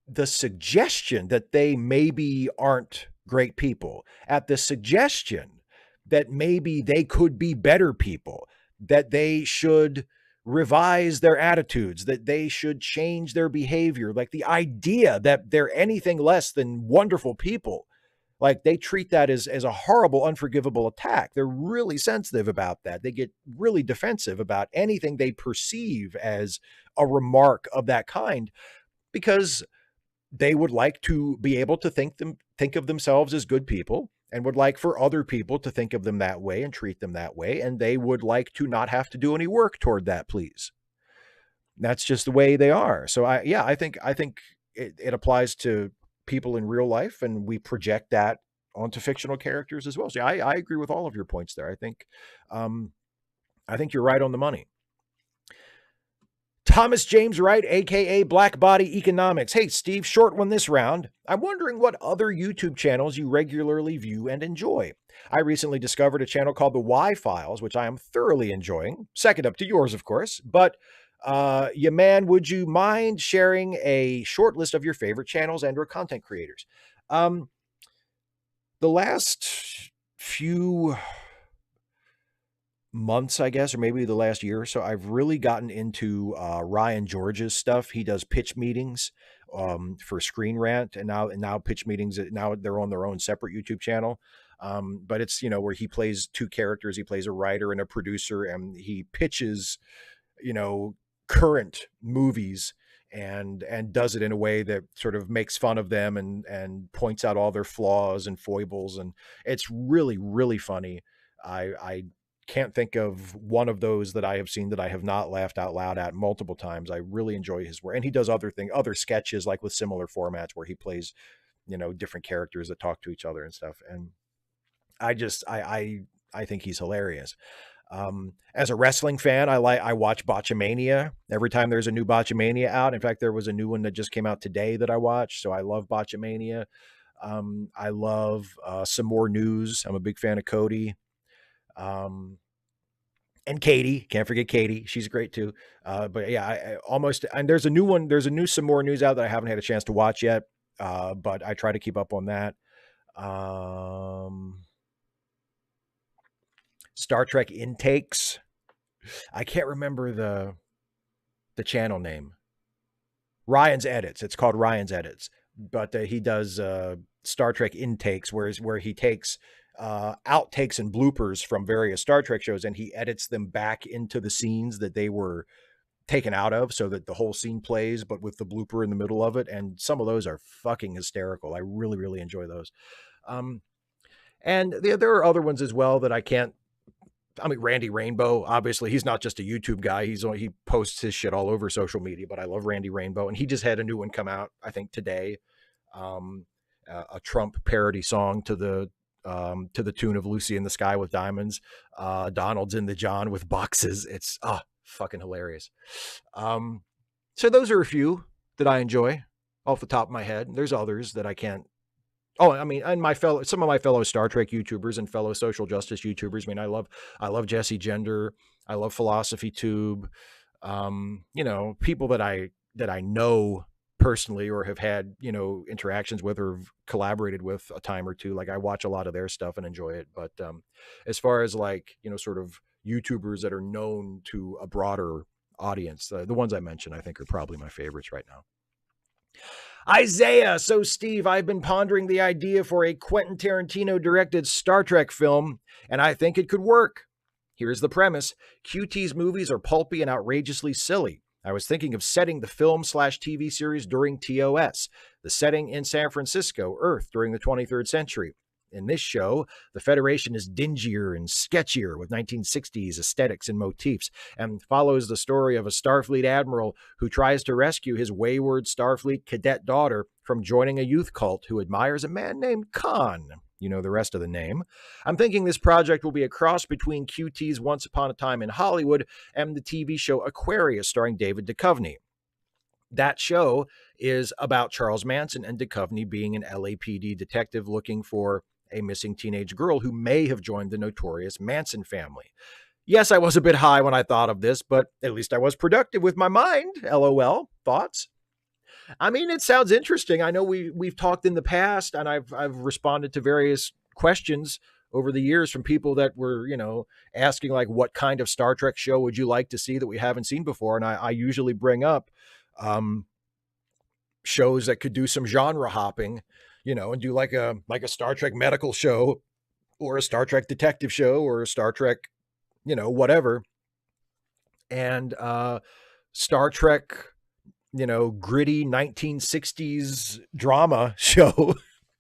the suggestion that they maybe aren't great people, at the suggestion that maybe they could be better people, that they should revise their attitudes, that they should change their behavior. Like the idea that they're anything less than wonderful people, like they treat that as a horrible, unforgivable attack. They're really sensitive about that. They get really defensive about anything they perceive as a remark of that kind, because they would like to be able to think of themselves as good people, and would like for other people to think of them that way and treat them that way. And they would like to not have to do any work toward that, please. That's just the way they are. So I think it applies to people in real life, and we project that onto fictional characters as well. So I agree with all of your points there. I think you're right on the money. Thomas James Wright, aka Black Body Economics. Hey, Steve, short one this round. I'm wondering what other YouTube channels you regularly view and enjoy. I recently discovered a channel called the Y Files, which I am thoroughly enjoying. Second up to yours, of course. But would you mind sharing a short list of your favorite channels and or content creators? The last few months, I guess, or maybe the last year or so, I've really gotten into Ryan George's stuff. He does pitch meetings for Screen Rant, and now pitch meetings, now they're on their own separate YouTube channel. But it's, where he plays two characters. He plays a writer and a producer, and he pitches, current movies and does it in a way that sort of makes fun of them and points out all their flaws and foibles. And it's really, really funny. I can't think of one of those that I have seen that I have not laughed out loud at multiple times. I really enjoy his work. And he does other sketches, like with similar formats where he plays, different characters that talk to each other and stuff. And I think he's hilarious. As a wrestling fan, I watch Botchamania every time there's a new Botchamania out. In fact, there was a new one that just came out today that I watched. So I love Botchamania. I love Some More News. I'm a big fan of Cody. And Katie, can't forget Katie. She's great too. But yeah, and there's a new Some More News out that I haven't had a chance to watch yet. But I try to keep up on that. Star Trek Intakes. I can't remember the channel name. Ryan's Edits. It's called Ryan's Edits. But he does Star Trek Intakes, where he takes outtakes and bloopers from various Star Trek shows, and he edits them back into the scenes that they were taken out of, so that the whole scene plays, but with the blooper in the middle of it. And some of those are fucking hysterical. I really, really enjoy those. And there are other ones as well that I can't. I mean, Randy Rainbow, obviously, he's not just a YouTube guy. He posts his shit all over social media, but I love Randy Rainbow. And he just had a new one come out, I think today, a Trump parody song to the tune of Lucy in the Sky with Diamonds. Donald's in the John with boxes. It's fucking hilarious. So those are a few that I enjoy off the top of my head. There's others that I can't Oh, I mean, and some of my fellow Star Trek YouTubers and fellow social justice YouTubers. I mean, I love Jesse Gender. I love Philosophy Tube. People that I know personally or have had, interactions with or collaborated with a time or two. Like I watch a lot of their stuff and enjoy it. But as far as like, sort of YouTubers that are known to a broader audience, the ones I mentioned, I think are probably my favorites right now. Isaiah. So, Steve, I've been pondering the idea for a Quentin Tarantino directed Star Trek film, and I think it could work. Here's the premise. QT's movies are pulpy and outrageously silly. I was thinking of setting the film/TV series during TOS, the setting in San Francisco, Earth, during the 23rd century. In this show, the Federation is dingier and sketchier with 1960s aesthetics and motifs, and follows the story of a Starfleet admiral who tries to rescue his wayward Starfleet cadet daughter from joining a youth cult who admires a man named Khan. You know the rest of the name. I'm thinking this project will be a cross between QT's Once Upon a Time in Hollywood and the TV show Aquarius starring David Duchovny. That show is about Charles Manson and Duchovny being an LAPD detective looking for a missing teenage girl who may have joined the notorious Manson family. Yes, I was a bit high when I thought of this, but at least I was productive with my mind. LOL. Thoughts? I mean, it sounds interesting. I know we've talked in the past, and I've responded to various questions over the years from people that were, asking like, what kind of Star Trek show would you like to see that we haven't seen before? And I usually bring up shows that could do some genre hopping, and do like a Star Trek medical show or a Star Trek detective show or a Star Trek, whatever. And Star Trek, gritty 1960s drama show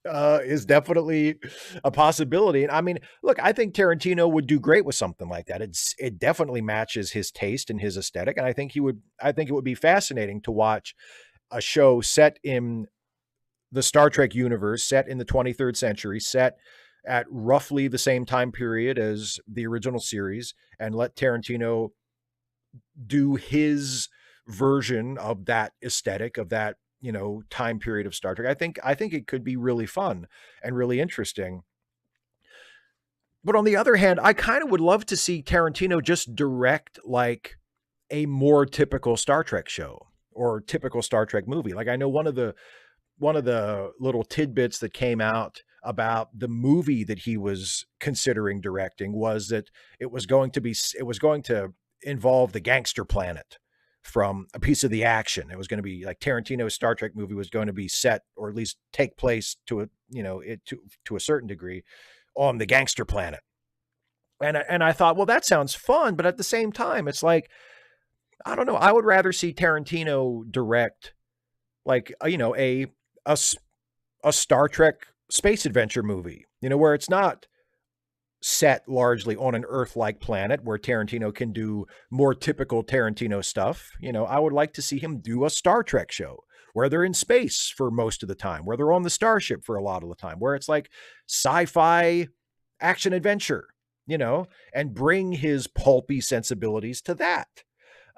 is definitely a possibility. And I mean, look, I think Tarantino would do great with something like that. It definitely matches his taste and his aesthetic. And I think it would be fascinating to watch a show set in the Star Trek universe, set in the 23rd century, set at roughly the same time period as the original series, and let Tarantino do his version of that aesthetic, of that, time period of Star Trek. I think it could be really fun and really interesting. But on the other hand, I kind of would love to see Tarantino just direct like a more typical Star Trek show or typical Star Trek movie. Like I know one of the little tidbits that came out about the movie that he was considering directing was that it was going to involve the gangster planet from A Piece of the Action. It was going to be like Tarantino's Star Trek movie was going to be set, or at least take place to a, to a certain degree, on the gangster planet. And I thought, well, that sounds fun, but at the same time, it's like, I don't know. I would rather see Tarantino direct like, a, a Star Trek space adventure movie, where it's not set largely on an Earth-like planet where Tarantino can do more typical Tarantino stuff. I would like to see him do a Star Trek show where they're in space for most of the time, where they're on the starship for a lot of the time, where it's like sci-fi action adventure, and bring his pulpy sensibilities to that.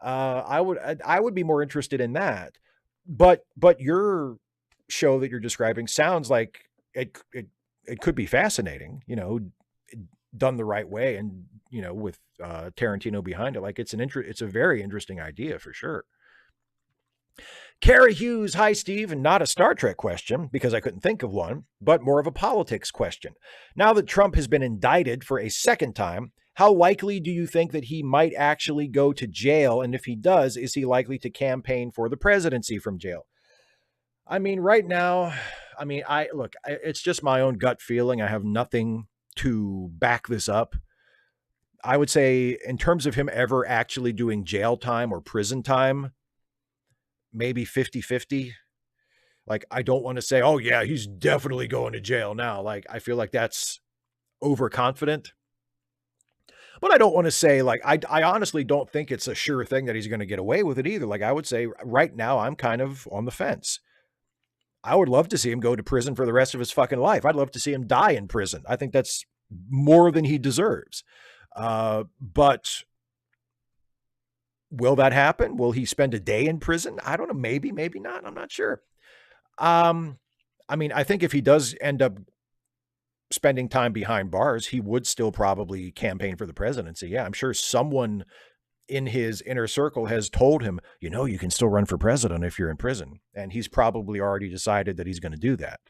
I would be more interested in that. But your show that you're describing sounds like it could be fascinating, done the right way, and with Tarantino behind it. Like it's a very interesting idea for sure. Carrie Hughes, hi Steve, and not a Star Trek question because I couldn't think of one, but more of a politics question. Now that Trump has been indicted for a second time, how likely do you think that he might actually go to jail? And if he does, is he likely to campaign for the presidency from jail? I mean, right now, it's just my own gut feeling. I have nothing to back this up. I would say in terms of him ever actually doing jail time or prison time, maybe 50-50. Like, I don't want to say, oh yeah, he's definitely going to jail now. Like, I feel like that's overconfident. But I don't want to say, like, I honestly don't think it's a sure thing that he's going to get away with it either. Like, I would say right now, I'm kind of on the fence. I would love to see him go to prison for the rest of his fucking life. I'd love to see him die in prison. I think that's more than he deserves. But will that happen? Will he spend a day in prison? I don't know. Maybe, maybe not. I'm not sure. I mean, I think if he does end up spending time behind bars, he would still probably campaign for the presidency. Yeah, I'm sure someone in his inner circle has told him, you know, you can still run for president if you're in prison. And he's probably already decided that he's going to do that.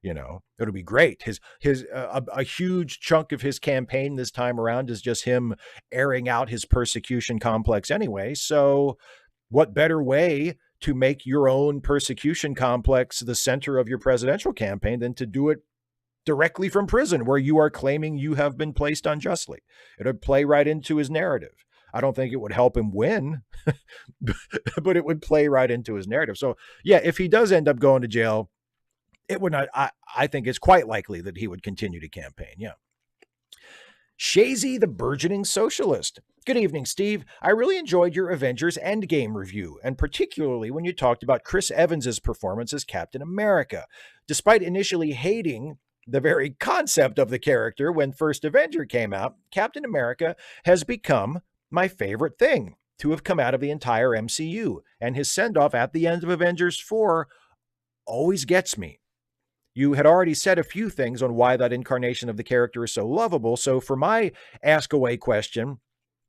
You know, it'll be great. A huge chunk of his campaign this time around is just him airing out his persecution complex anyway. So what better way to make your own persecution complex the center of your presidential campaign than to do it directly from prison, where you are claiming you have been placed unjustly? It would play right into his narrative. I don't think it would help him win, but it would play right into his narrative. So yeah, if he does end up going to jail, it would not, I think it's quite likely that he would continue to campaign. Yeah. Shazy, the burgeoning socialist. Good evening, Steve. I really enjoyed your Avengers Endgame review, and particularly when you talked about Chris Evans's performance as Captain America. Despite initially hating the very concept of the character when First Avenger came out, Captain America has become my favorite thing to have come out of the entire MCU, and his send-off at the end of Avengers 4 always gets me. You had already said a few things on why that incarnation of the character is so lovable, so for my ask away question,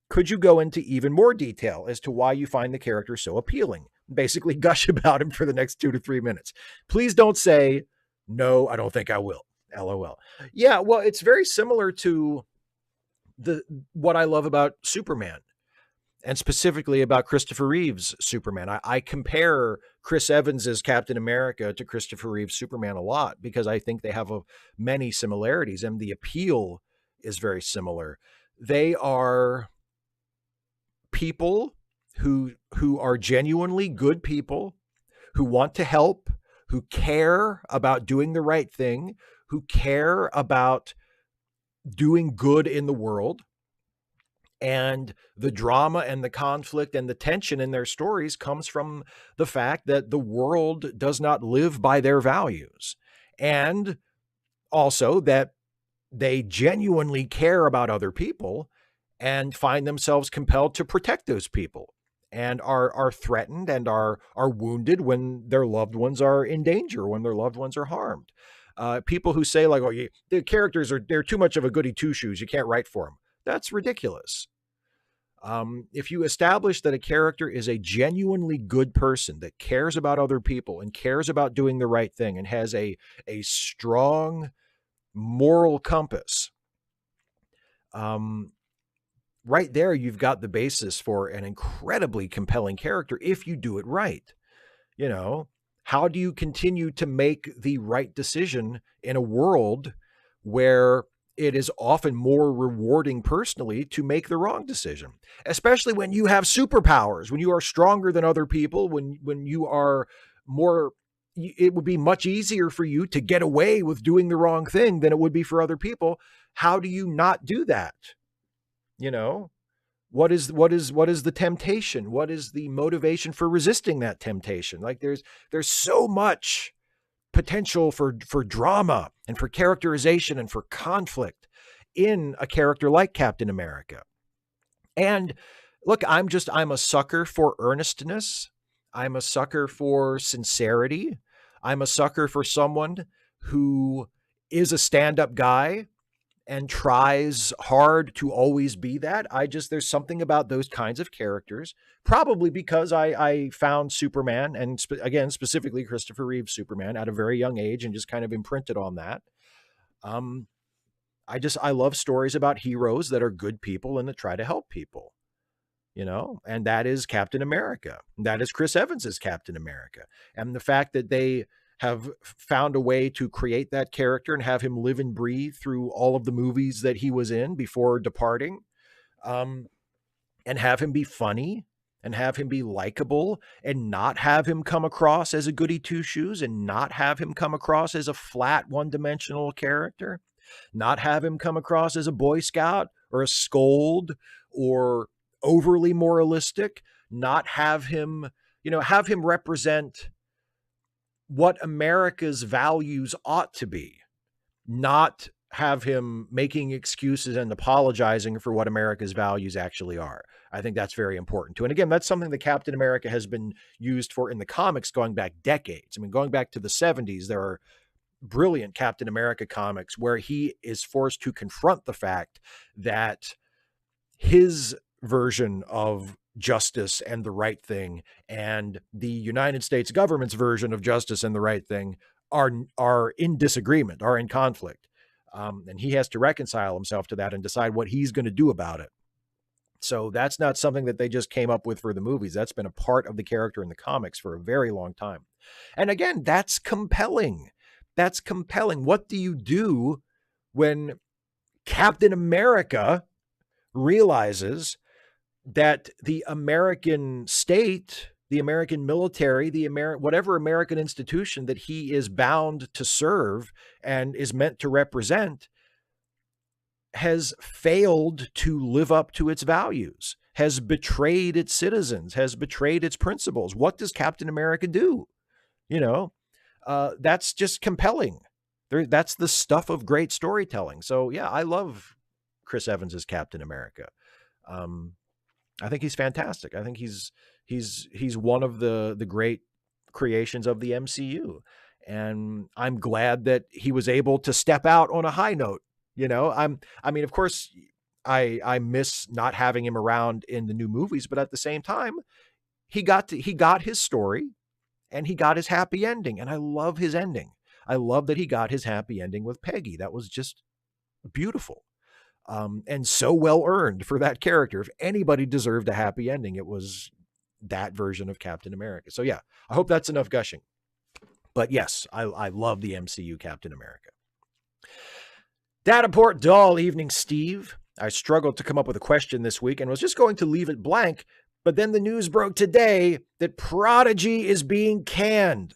could you go into even more detail as to why you find the character so appealing? Basically gush about him for the next 2 to 3 minutes. Please don't say, no, I don't think I will. LOL. Yeah, well, it's very similar to what I love about Superman, and specifically about Christopher Reeve's Superman. I compare Chris Evans as Captain America to Christopher Reeve's Superman a lot because I think they have many similarities, and the appeal is very similar. They are people who are genuinely good people, who want to help, who care about doing the right thing, who care about doing good in the world. And the drama and the conflict and the tension in their stories comes from the fact that the world does not live by their values. And also that they genuinely care about other people and find themselves compelled to protect those people, and are threatened and are wounded when their loved ones are in danger, when their loved ones are harmed. People who say like, oh, the characters they're too much of a goody two shoes, you can't write for them. That's ridiculous. If you establish that a character is a genuinely good person that cares about other people and cares about doing the right thing and has a strong moral compass, right there, you've got the basis for an incredibly compelling character if you do it right. You know, how do you continue to make the right decision in a world where it is often more rewarding personally to make the wrong decision, especially when you have superpowers, when you are stronger than other people, when you are more, it would be much easier for you to get away with doing the wrong thing than it would be for other people. How do you not do that? You know, what is the temptation? What is the motivation for resisting that temptation? Like there's so much potential for drama and for characterization and for conflict in a character like Captain America. And look, I'm a sucker for earnestness. I'm a sucker for sincerity. I'm a sucker for someone who is a stand-up guy and tries hard to always be that. There's something about those kinds of characters, probably because I found Superman, and again, specifically Christopher Reeve's Superman, at a very young age and just kind of imprinted on that. I love stories about heroes that are good people and that try to help people, you know, and that is Captain America. That is Chris Evans's Captain America. And the fact that they have found a way to create that character and have him live and breathe through all of the movies that he was in before departing, and have him be funny and have him be likable and not have him come across as a goody two shoes and not have him come across as a flat one-dimensional character, not have him come across as a Boy Scout or a scold or overly moralistic, not have him, have him represent what America's values ought to be, not have him making excuses and apologizing for what America's values actually are. I think that's very important too. And again, that's something that Captain America has been used for in the comics going back decades. I mean, going back to the 70s, there are brilliant Captain America comics where he is forced to confront the fact that his version of justice and the right thing and the United States government's version of justice and the right thing are in disagreement, are in conflict. And he has to reconcile himself to that and decide what he's going to do about it. So that's not something that they just came up with for the movies. That's been a part of the character in the comics for a very long time. And again, that's compelling. That's compelling. What do you do when Captain America realizes that the American state, the American military, whatever American institution that he is bound to serve and is meant to represent has failed to live up to its values, has betrayed its citizens, has betrayed its principles? What does Captain America do? You know, that's just compelling. That's the stuff of great storytelling. So yeah, I love Chris Evans as Captain America. I think he's fantastic. I think he's one of the great creations of the MCU. And I'm glad that he was able to step out on a high note. You know, I mean, of course, I miss not having him around in the new movies, but at the same time, he got his story and he got his happy ending. And I love his ending. I love that he got his happy ending with Peggy. That was just beautiful. And so well earned for that character. If anybody deserved a happy ending, it was that version of Captain America. So yeah, I hope that's enough gushing. But yes, I love the MCU Captain America. Dataport Doll, evening, Steve. I struggled to come up with a question this week and was just going to leave it blank, but then the news broke today that Prodigy is being canned.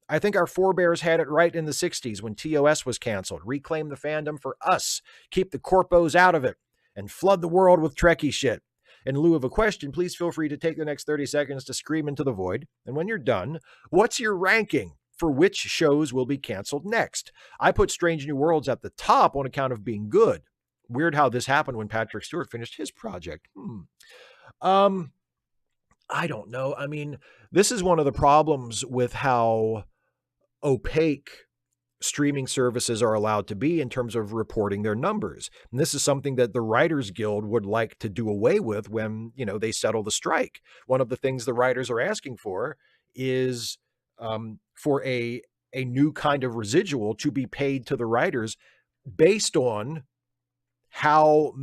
I think our forebears had it right in the 60s when TOS was canceled. Reclaim the fandom for us. Keep the corpos out of it. And flood the world with Trekkie shit. In lieu of a question, please feel free to take the next 30 seconds to scream into the void. And when you're done, what's your ranking for which shows will be canceled next? I put Strange New Worlds at the top on account of being good. Weird how this happened when Patrick Stewart finished his project. I don't know. I mean, this is one of the problems with how opaque streaming services are allowed to be in terms of reporting their numbers. And this is something that the Writers Guild would like to do away with when, they settle the strike. One of the things the writers are asking for is for a new kind of residual to be paid to the writers based on how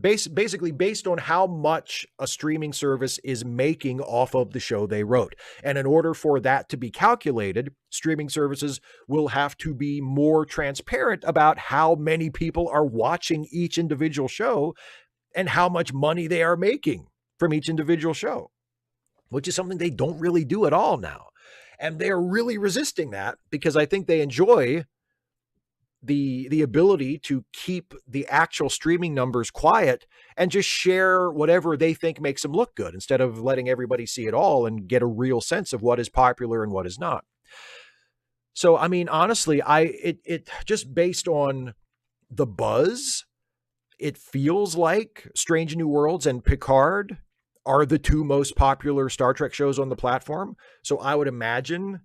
basically based on how much a streaming service is making off of the show they wrote. And in order for that to be calculated, streaming services will have to be more transparent about how many people are watching each individual show and how much money they are making from each individual show, which is something they don't really do at all now. And they're really resisting that because I think they enjoy the ability to keep the actual streaming numbers quiet and just share whatever they think makes them look good instead of letting everybody see it all and get a real sense of what is popular and what is not. So, I mean, honestly, it just based on the buzz, it feels like Strange New Worlds and Picard are the two most popular Star Trek shows on the platform. So I would imagine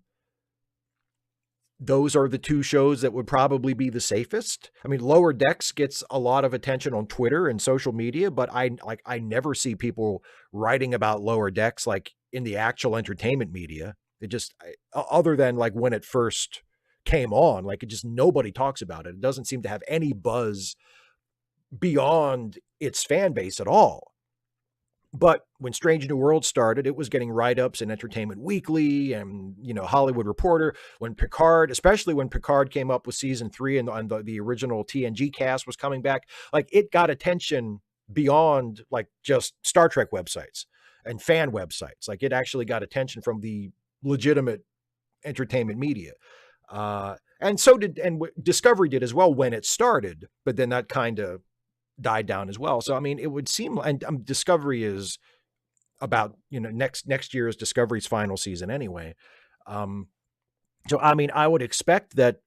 those are the two shows that would probably be the safest. I mean, Lower Decks gets a lot of attention on Twitter and social media, but I never see people writing about Lower Decks like in the actual entertainment media. It just, other than like when it first came on, like it just, nobody talks about it. It doesn't seem to have any buzz beyond its fan base at all. But when Strange New Worlds started, it was getting write-ups in Entertainment Weekly and, Hollywood Reporter. When Picard, especially when Picard came up with season 3 and the original TNG cast was coming back, like it got attention beyond like just Star Trek websites and fan websites. Like it actually got attention from the legitimate entertainment media. And so did, and Discovery did as well when it started, but then that kind of died down as well. So, I mean, it would seem, and Discovery is about, next year is Discovery's final season anyway. So, I mean, I would expect that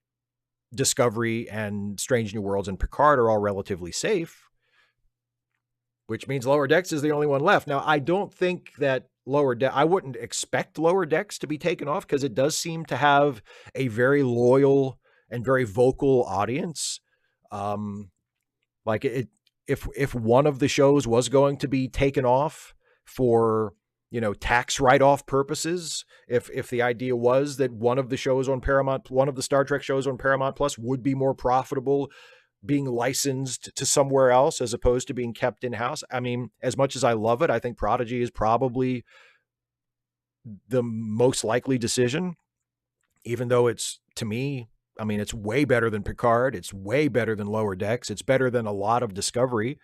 Discovery and Strange New Worlds and Picard are all relatively safe, which means Lower Decks is the only one left. Now, I don't think that I wouldn't expect Lower Decks to be taken off because it does seem to have a very loyal and very vocal audience. Like if one of the shows was going to be taken off for, tax write-off purposes, if the idea was that one of the Star Trek shows on Paramount Plus would be more profitable being licensed to somewhere else as opposed to being kept in-house. I mean, as much as I love it, I think Prodigy is probably the most likely decision, even though it's, to me, I mean, it's way better than Picard. It's way better than Lower Decks. It's better than a lot of Discovery.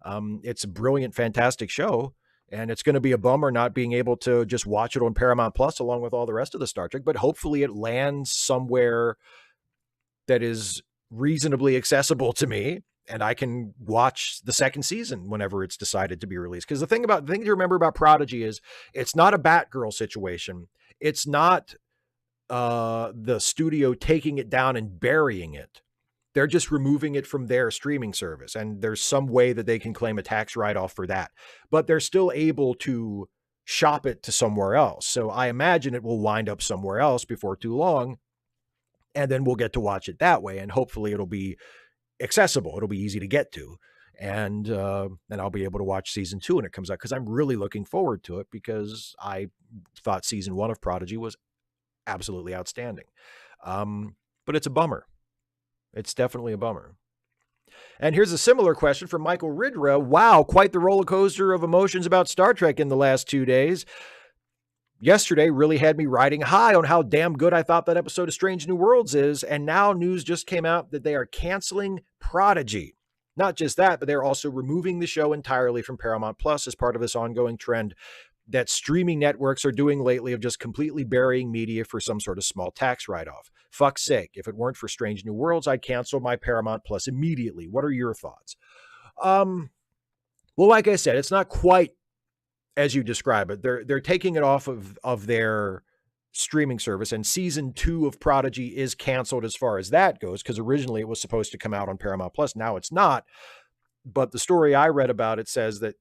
It's a brilliant, fantastic show. And it's going to be a bummer not being able to just watch it on Paramount Plus along with all the rest of the Star Trek. But hopefully it lands somewhere that is reasonably accessible to me, and I can watch the second season whenever it's decided to be released. Because the thing to remember about Prodigy is it's not a Batgirl situation. It's not the studio taking it down and burying it. They're just removing it from their streaming service. And there's some way that they can claim a tax write-off for that. But they're still able to shop it to somewhere else. So I imagine it will wind up somewhere else before too long. And then we'll get to watch it that way. And hopefully it'll be accessible. It'll be easy to get to. And I'll be able to watch season 2 when it comes out, because I'm really looking forward to it, because I thought season 1 of Prodigy was absolutely outstanding. But it's a bummer. It's definitely a bummer. And here's a similar question from Michael Ridra. Wow, quite the roller coaster of emotions about Star Trek in the last 2 days. Yesterday really had me riding high on how damn good I thought that episode of Strange New Worlds is, and now news just came out that they are canceling Prodigy. Not just that, but they're also removing the show entirely from Paramount Plus as part of this ongoing trend that streaming networks are doing lately of just completely burying media for some sort of small tax write-off. Fuck's sake, if it weren't for Strange New Worlds, I'd cancel my Paramount Plus immediately. What are your thoughts? Well, like I said, it's not quite as you describe it. They're taking it off of their streaming service, and season 2 of Prodigy is canceled as far as that goes, because originally it was supposed to come out on Paramount Plus. Now it's not. But the story I read about it says that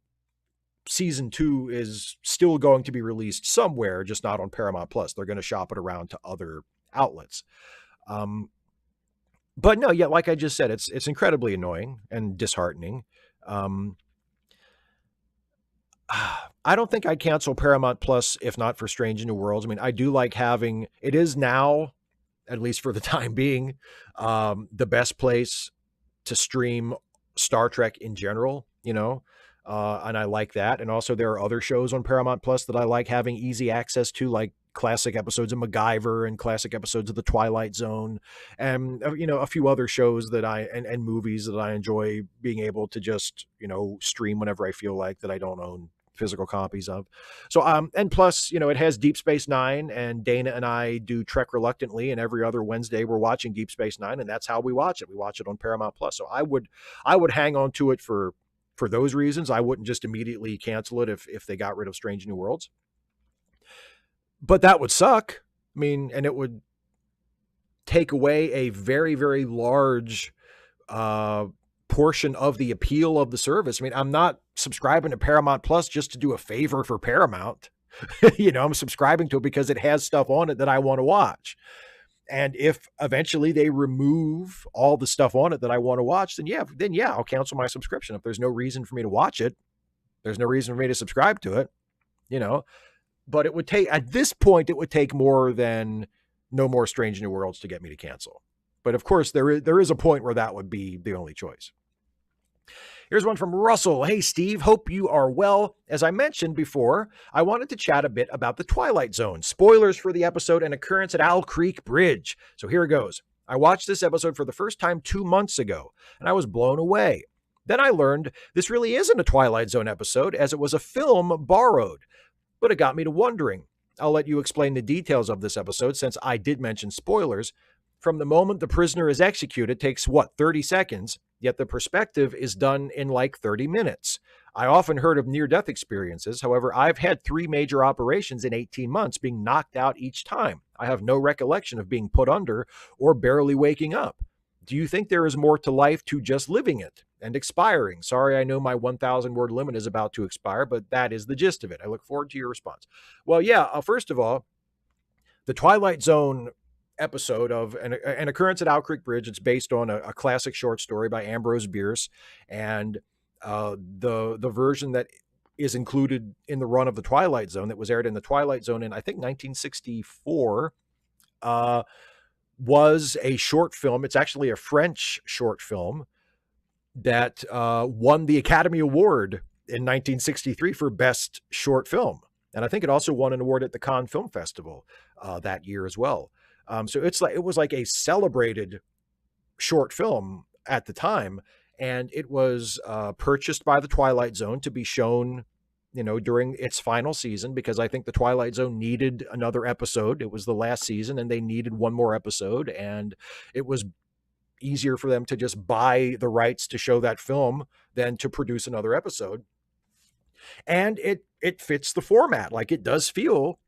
season 2 is still going to be released somewhere, just not on Paramount Plus. They're going to shop it around to other outlets. But no, yeah, like I just said, it's incredibly annoying and disheartening. I don't think I'd cancel Paramount Plus if not for Strange New Worlds. I mean, I do like having, it is now, at least for the time being, the best place to stream Star Trek in general, and I like that. And also there are other shows on Paramount Plus that I like having easy access to, like classic episodes of MacGyver and classic episodes of The Twilight Zone, and a few other shows that and movies that I enjoy being able to just stream whenever I feel like, that I don't own physical copies of. So and plus it has Deep Space Nine, and Dana and I do Trek Reluctantly, and every other Wednesday we're watching Deep Space Nine, and that's how we watch it. We watch it on Paramount Plus. So I would hang on to it for those reasons. I wouldn't just immediately cancel it if they got rid of Strange New Worlds. But that would suck. I mean, and it would take away a very, very large portion of the appeal of the service. I mean, I'm not subscribing to Paramount Plus just to do a favor for Paramount. I'm subscribing to it because it has stuff on it that I want to watch. And if eventually they remove all the stuff on it that I want to watch, then yeah, I'll cancel my subscription. If there's no reason for me to watch it, there's no reason for me to subscribe to it, But it would take, at this point, it would take more than no more Strange New Worlds to get me to cancel. But of course, there is a point where that would be the only choice. Here's one from Russell. Hey, Steve, hope you are well. As I mentioned before, I wanted to chat a bit about the Twilight Zone. Spoilers for the episode and Occurrence at Owl Creek Bridge. So here it goes. I watched this episode for the first time 2 months ago, and I was blown away. Then I learned this really isn't a Twilight Zone episode, as it was a film borrowed. But it got me to wondering. I'll let you explain the details of this episode, since I did mention spoilers. From the moment the prisoner is executed takes, 30 seconds, yet the perspective is done in like 30 minutes. I often heard of near-death experiences. However, I've had 3 major operations in 18 months, being knocked out each time. I have no recollection of being put under or barely waking up. Do you think there is more to life to just living it and expiring? Sorry, I know my 1,000-word limit is about to expire, but that is the gist of it. I look forward to your response. Well, yeah, first of all, the Twilight Zone episode of an occurrence at Owl Creek Bridge. It's based on a classic short story by Ambrose Bierce, and the version that is included in the run of the Twilight Zone, that was aired in the Twilight Zone in, I think, 1964, was a short film. It's actually a French short film that won the Academy Award in 1963 for Best Short Film. And I think it also won an award at the Cannes Film Festival that year as well. So it was like a celebrated short film at the time, and it was purchased by the Twilight Zone to be shown, during its final season, because I think the Twilight Zone needed another episode. It was the last season, and they needed one more episode, and it was easier for them to just buy the rights to show that film than to produce another episode. And it fits the format. Like, it does feel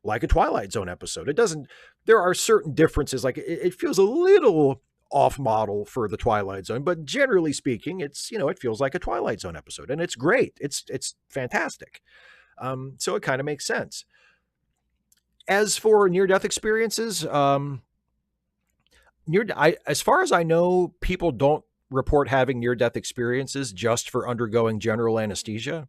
like a Twilight Zone episode. It doesn't, there are certain differences. Like, it feels a little off model for the Twilight Zone, but generally speaking, it's, it feels like a Twilight Zone episode, and it's great. It's fantastic. So it kind of makes sense. As for near-death experiences, as far as I know, people don't report having near-death experiences just for undergoing general anesthesia.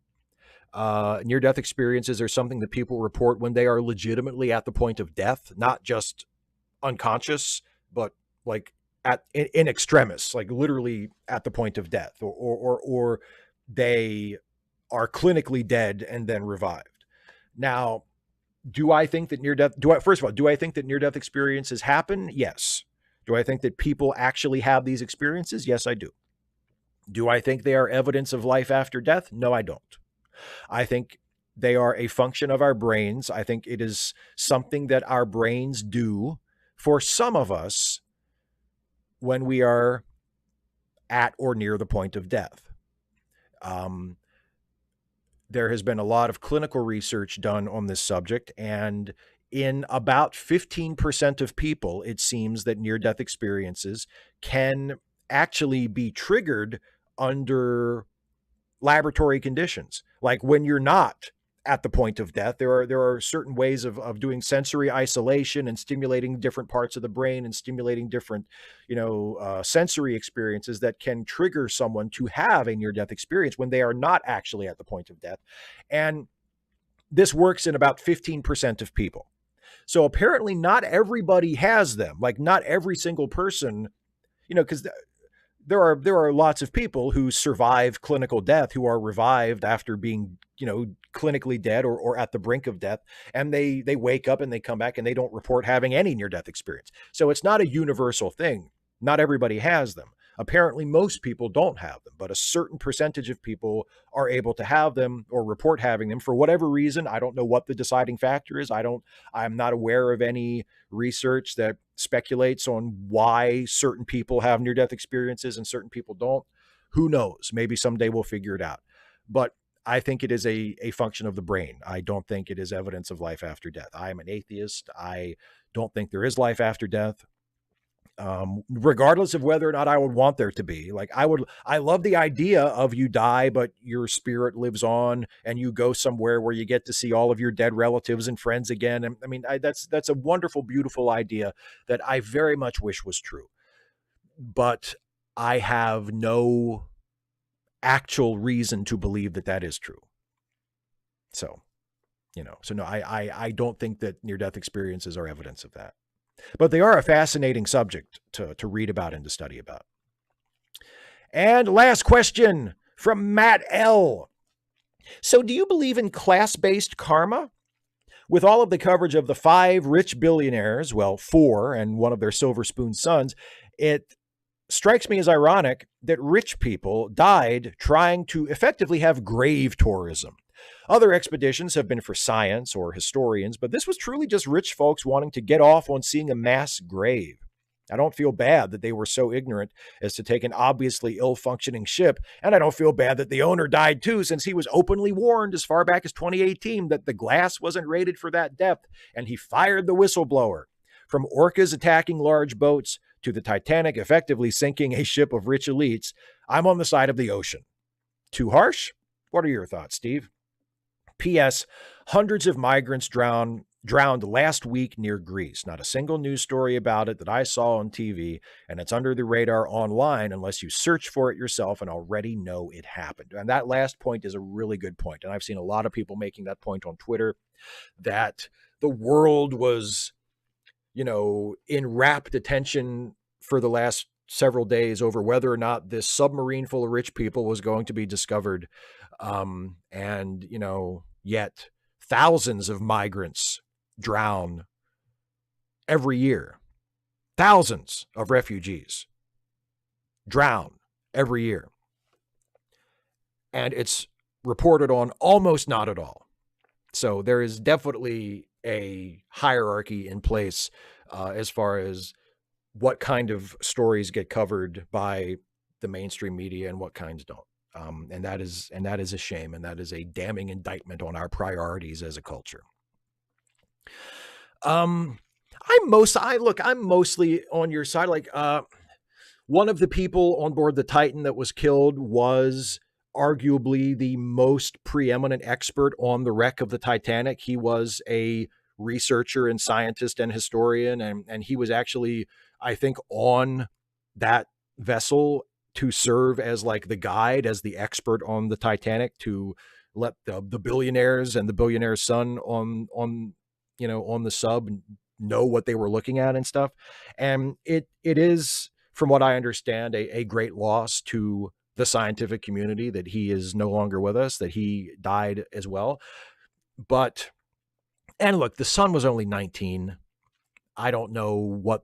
Near-death experiences are something that people report when they are legitimately at the point of death, not just unconscious, but like in extremis, like literally at the point of death, or they are clinically dead and then revived. Now, do I think that first of all, do I think that near-death experiences happen? Yes. Do I think that people actually have these experiences? Yes, I do. Do I think they are evidence of life after death? No, I don't. I think they are a function of our brains. I think it is something that our brains do for some of us when we are at or near the point of death. There has been a lot of clinical research done on this subject, and in about 15% of people, it seems that near-death experiences can actually be triggered under laboratory conditions. Like when you're not at the point of death, there are certain ways of doing sensory isolation and stimulating different parts of the brain and stimulating different, sensory experiences that can trigger someone to have a near-death experience when they are not actually at the point of death. And this works in about 15% of people. So apparently not everybody has them. Like, not every single person, because there are lots of people who survive clinical death who are revived after being, clinically dead or at the brink of death, and they wake up and they come back and they don't report having any near-death experience. So it's not a universal thing. Not everybody has them. Apparently most people don't have them, but a certain percentage of people are able to have them or report having them for whatever reason. I don't know what the deciding factor is. I'm not aware of any research that speculates on why certain people have near-death experiences and certain people don't. Who knows? Maybe someday we'll figure it out. But I think it is a function of the brain. I don't think it is evidence of life after death. I am an atheist. I don't think there is life after death. Regardless of whether or not I would want there to be. Like, I love the idea of you die, but your spirit lives on and you go somewhere where you get to see all of your dead relatives and friends again. And I mean, that's a wonderful, beautiful idea that I very much wish was true, but I have no actual reason to believe that that is true. So, no, I don't think that near-death experiences are evidence of that. But they are a fascinating subject to read about and to study about. And last question from Matt L. So do you believe in class-based karma? With all of the coverage of the 5 rich billionaires, well, 4 and one of their silver spoon sons, it strikes me as ironic that rich people died trying to effectively have grave tourism. Other expeditions have been for science or historians, but this was truly just rich folks wanting to get off on seeing a mass grave. I don't feel bad that they were so ignorant as to take an obviously ill-functioning ship, and I don't feel bad that the owner died too, since he was openly warned as far back as 2018 that the glass wasn't rated for that depth, and he fired the whistleblower. From orcas attacking large boats to the Titanic effectively sinking a ship of rich elites, I'm on the side of the ocean. Too harsh? What are your thoughts, Steve? P.S. Hundreds of migrants drown drowned last week near Greece. Not a single news story about it that I saw on TV, and it's under the radar online unless you search for it yourself and already know it happened. And that last point is a really good point. And I've seen a lot of people making that point on Twitter, that the world was, in rapt attention for the last several days over whether or not this submarine full of rich people was going to be discovered. Yet thousands of migrants drown every year. Thousands of refugees drown every year. And it's reported on almost not at all. So there is definitely a hierarchy in place as far as what kind of stories get covered by the mainstream media and what kinds don't. And that is a shame, and that is a damning indictment on our priorities as a culture. I'm mostly on your side. Like, one of the people on board the Titan that was killed was arguably the most preeminent expert on the wreck of the Titanic. He was a researcher and scientist and historian, and he was actually, I think, on that vessel to serve as like the guide, as the expert on the Titanic, to let the billionaires and the billionaire's son on the sub know what they were looking at and stuff. And it is, from what I understand, a great loss to the scientific community that he is no longer with us, that he died as well. And look, the son was only 19. I don't know what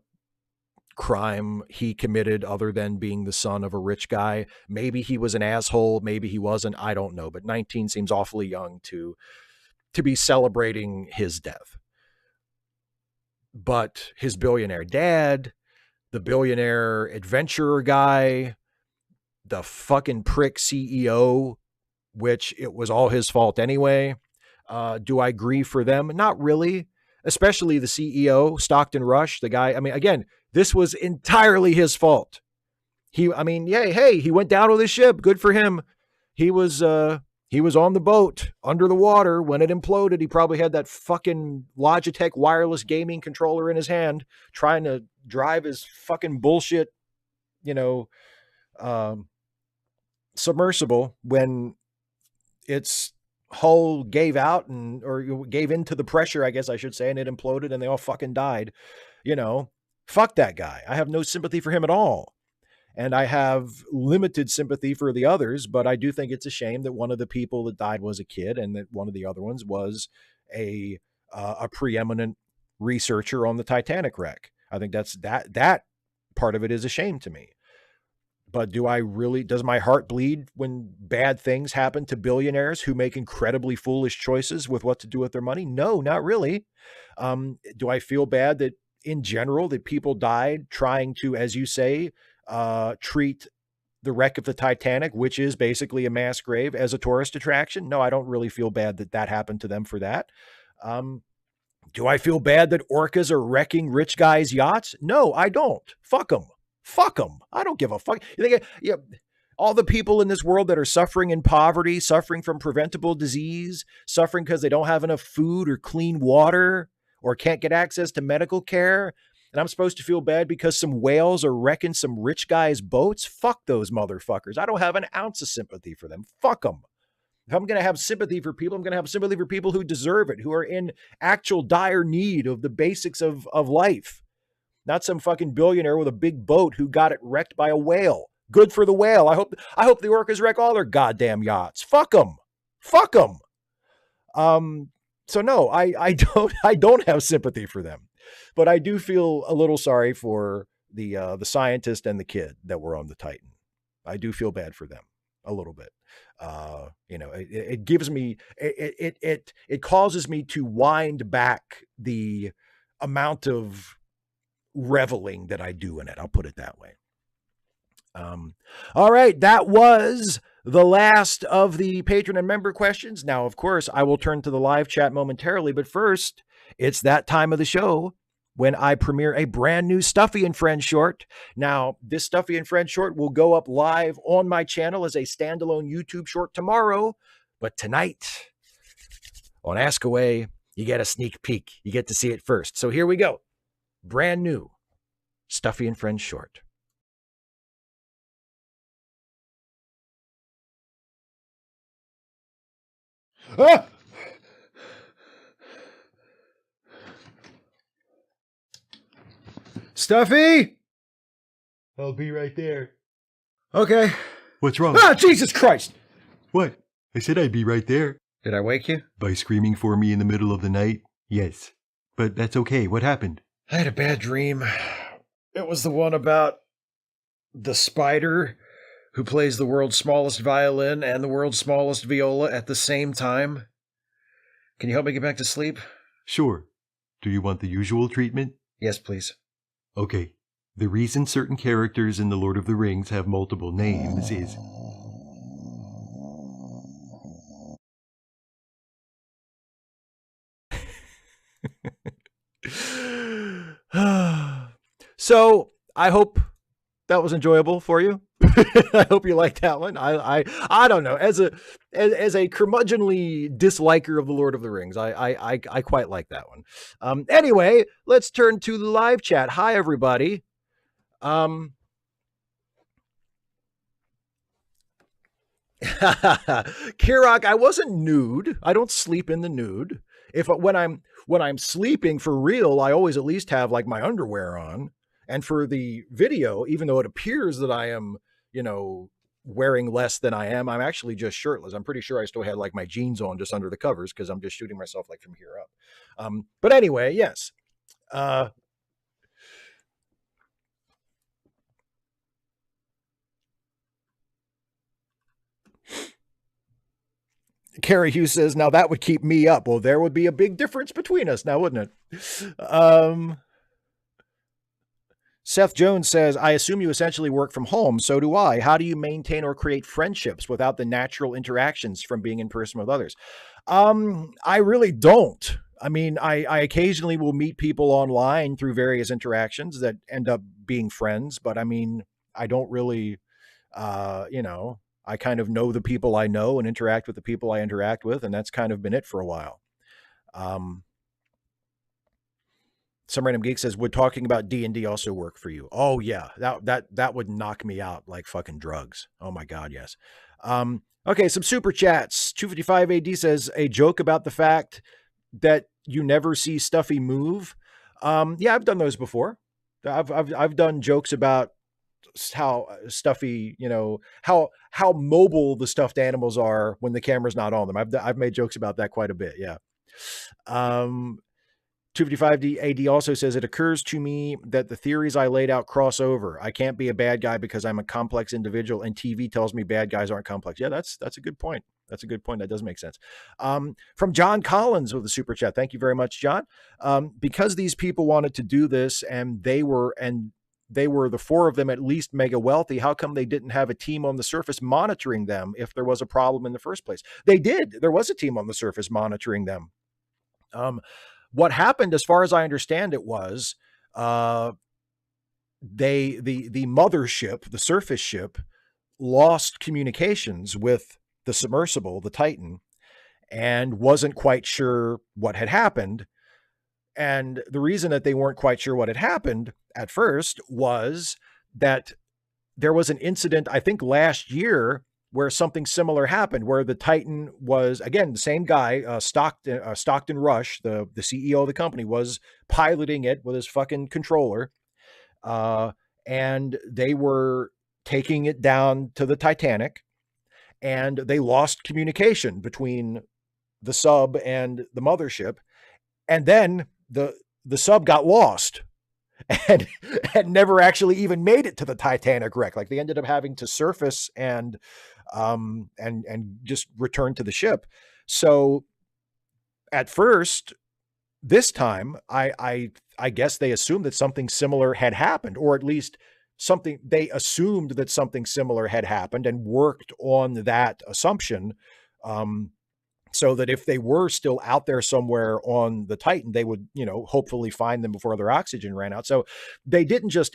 crime he committed other than being the son of a rich guy. Maybe he was an asshole, maybe he wasn't, I don't know, but 19 seems awfully young to be celebrating his death. But his billionaire dad, the billionaire adventurer guy, the fucking prick CEO, which it was all his fault anyway. Do I grieve for them? Not really. Especially the CEO, Stockton Rush, the guy. I mean, again, this was entirely his fault. He went down with his ship. Good for him. He was on the boat under the water when it imploded. He probably had that fucking Logitech wireless gaming controller in his hand, trying to drive his fucking bullshit, submersible when its hull gave out or gave into the pressure, I guess I should say, and it imploded and they all fucking died. Fuck that guy. I have no sympathy for him at all. And I have limited sympathy for the others, but I do think it's a shame that one of the people that died was a kid and that one of the other ones was a preeminent researcher on the Titanic wreck. I think that part of it is a shame to me. But does my heart bleed when bad things happen to billionaires who make incredibly foolish choices with what to do with their money? No, not really. Do I feel bad that in general that people died trying to, as you say, treat the wreck of the Titanic, which is basically a mass grave, as a tourist attraction? No, I don't really feel bad that happened to them for that. Do I feel bad that orcas are wrecking rich guys' yachts? No, I don't. Fuck them. Fuck them. I don't give a fuck. You think, all the people in this world that are suffering in poverty, suffering from preventable disease, suffering because they don't have enough food or clean water or can't get access to medical care, and I'm supposed to feel bad because some whales are wrecking some rich guy's boats? Fuck those motherfuckers. I don't have an ounce of sympathy for them. Fuck them. If I'm going to have sympathy for people, I'm going to have sympathy for people who deserve it, who are in actual dire need of the basics of life. Not some fucking billionaire with a big boat who got it wrecked by a whale. Good for the whale. I hope the orcas wreck all their goddamn yachts. Fuck them. Fuck them. So no, I don't have sympathy for them, but I do feel a little sorry for the scientist and the kid that were on the Titan. I do feel bad for them a little bit. It gives me, it causes me to wind back the amount of reveling that I do in it. I'll put it that way. All right. That was the last of the patron and member questions. Now, of course, I will turn to the live chat momentarily, but first, it's that time of the show when I premiere a brand new Stuffy and Friends short. Now, this Stuffy and Friends short will go up live on my channel as a standalone YouTube short tomorrow, but tonight on Ask Away, You get a sneak peek. You get to see it first. So here we go. Brand new Stuffy and Friends short. Ah! Stuffy? I'll be right there. Okay. What's wrong? Ah, Jesus Christ! What? I said I'd be right there. Did I wake you? By screaming for me in the middle of the night? Yes. But that's okay. What happened? I had a bad dream. It was the one about the spider who plays the world's smallest violin and the world's smallest viola at the same time. Can you help me get back to sleep? Sure. Do you want the usual treatment? Yes, please. Okay. The reason certain characters in The Lord of the Rings have multiple names is... So, I hope that was enjoyable for you. I hope you liked that one. I don't know. As a curmudgeonly disliker of The Lord of the Rings, I quite like that one. Anyway, let's turn to the live chat. Hi, everybody. Kirok, I wasn't nude. I don't sleep in the nude. When I'm sleeping for real, I always at least have like my underwear on. And for the video, even though it appears that I am, wearing less than I am, I'm actually just shirtless. I'm pretty sure I still had like my jeans on just under the covers because I'm just shooting myself like from here up. But anyway, yes. Carrie Hughes says, now that would keep me up. Well, there would be a big difference between us now, wouldn't it? Seth Jones says, I assume you essentially work from home. So do I. How do you maintain or create friendships without the natural interactions from being in person with others? I really don't. I mean, I occasionally will meet people online through various interactions that end up being friends, but I mean, I don't really, I kind of know the people I know and interact with the people I interact with, and that's kind of been it for a while. Some random geek says, would talking about D&D also work for you? Oh yeah, that would knock me out like fucking drugs. Oh my God, yes. Okay, some super chats. 255 AD says, a joke about the fact that you never see Stuffy move. Yeah, I've done those before. I've done jokes about how Stuffy, how mobile the stuffed animals are when the camera's not on them. I've made jokes about that quite a bit. Yeah. 255 AD also says, it occurs to me that the theories I laid out cross over. I can't be a bad guy because I'm a complex individual, and TV tells me bad guys aren't complex. Yeah, that's a good point. That's a good point. That does make sense. From John Collins with the super chat. Thank you very much, John. Because these people wanted to do this and they were the four of them at least mega wealthy, how come they didn't have a team on the surface monitoring them if there was a problem in the first place? They did. There was a team on the surface monitoring them. What happened, as far as I understand it, was the mothership, the surface ship, lost communications with the submersible, the Titan, and wasn't quite sure what had happened. And the reason that they weren't quite sure what had happened at first was that there was an incident, I think last year, where something similar happened, where the Titan was, again, the same guy, Stockton Rush, the CEO of the company, was piloting it with his fucking controller. And they were taking it down to the Titanic, and they lost communication between the sub and the mothership. And then the sub got lost and never actually even made it to the Titanic wreck. Like, they ended up having to surface and just return to the ship. So at first, this time, I guess they assumed that something similar had happened, or at least they assumed that something similar had happened and worked on that assumption. So that if they were still out there somewhere on the Titan, they would, hopefully find them before their oxygen ran out. So they didn't just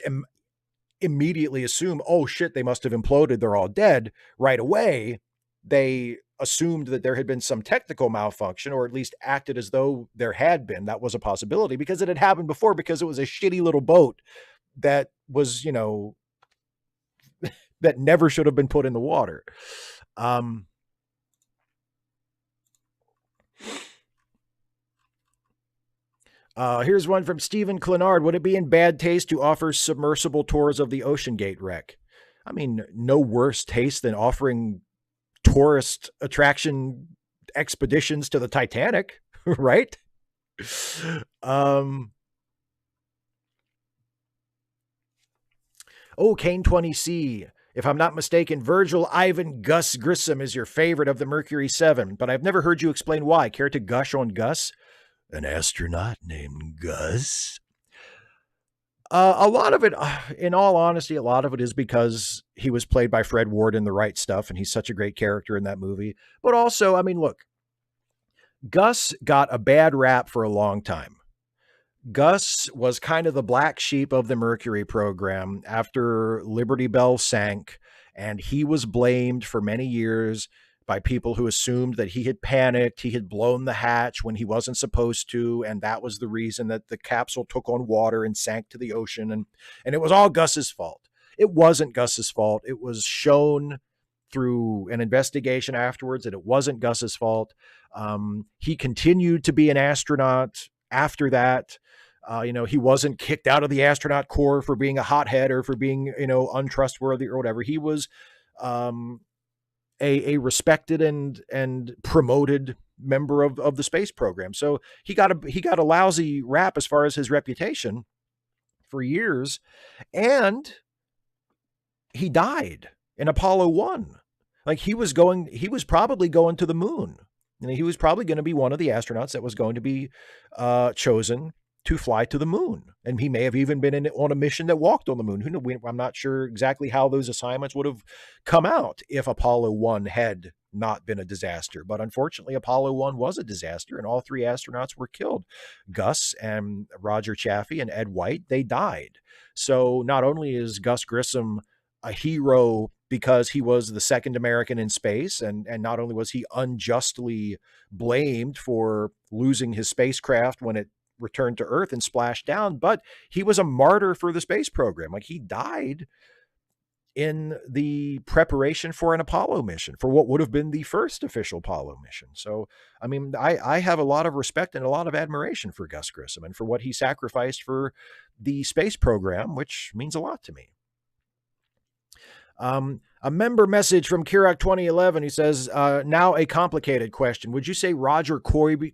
immediately assume, oh shit, they must have imploded, they're all dead right away. They assumed that there had been some technical malfunction, or at least acted as though there had been. That was a possibility because it had happened before, because it was a shitty little boat that was, that never should have been put in the water. Here's one from Stephen Clenard. Would it be in bad taste to offer submersible tours of the Ocean Gate wreck? I mean, no worse taste than offering tourist attraction expeditions to the Titanic, right? Kane 20C. If I'm not mistaken, Virgil Ivan Gus Grissom is your favorite of the Mercury 7, but I've never heard you explain why. Care to gush on Gus? An astronaut named Gus? A lot of it, in all honesty, a lot of it is because he was played by Fred Ward in The Right Stuff, and he's such a great character in that movie. But also, I mean, look, Gus got a bad rap for a long time. Gus was kind of the black sheep of the Mercury program after Liberty Bell sank, and he was blamed for many years by people who assumed that he had panicked, he had blown the hatch when he wasn't supposed to, and that was the reason that the capsule took on water and sank to the ocean, and it was all Gus's fault. It wasn't Gus's fault. It was shown through an investigation afterwards that it wasn't Gus's fault. He continued to be an astronaut after that. He wasn't kicked out of the astronaut corps for being a hothead or for being, untrustworthy or whatever. He was a respected and promoted member of the space program. So he got a lousy rap as far as his reputation for years, and he died in Apollo 1. Like he was probably going to the moon. He was probably going to be one of the astronauts that was going to be chosen to fly to the moon. And he may have even been on a mission that walked on the moon. Who knows? I'm not sure exactly how those assignments would have come out if Apollo 1 had not been a disaster. But unfortunately, Apollo 1 was a disaster, and all 3 astronauts were killed. Gus and Roger Chaffee and Ed White, they died. So not only is Gus Grissom a hero because he was the second American in space, and not only was he unjustly blamed for losing his spacecraft when it returned to Earth and splashed down, but he was a martyr for the space program. Like he died in the preparation for an Apollo mission, for what would have been the first official Apollo mission. So, I mean, I have a lot of respect and a lot of admiration for Gus Grissom and for what he sacrificed for the space program, which means a lot to me. A member message from Kirak 2011. He says, now a complicated question. Would you say Roger Corby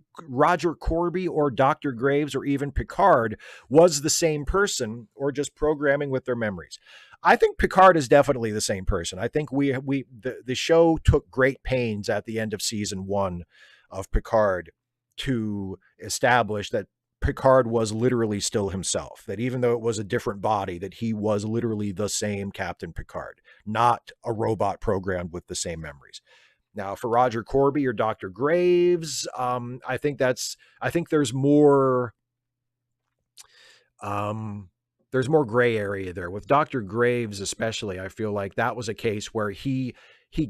or Dr. Graves or even Picard was the same person, or just programming with their memories? I think Picard is definitely the same person. I think the show took great pains at the end of season 1 of Picard to establish that Picard was literally still himself, that even though it was a different body, that he was literally the same Captain Picard, not a robot programmed with the same memories. Now, for Roger Corby or Dr. Graves, I think there's more gray area there. With Dr. Graves especially, I feel like that was a case where he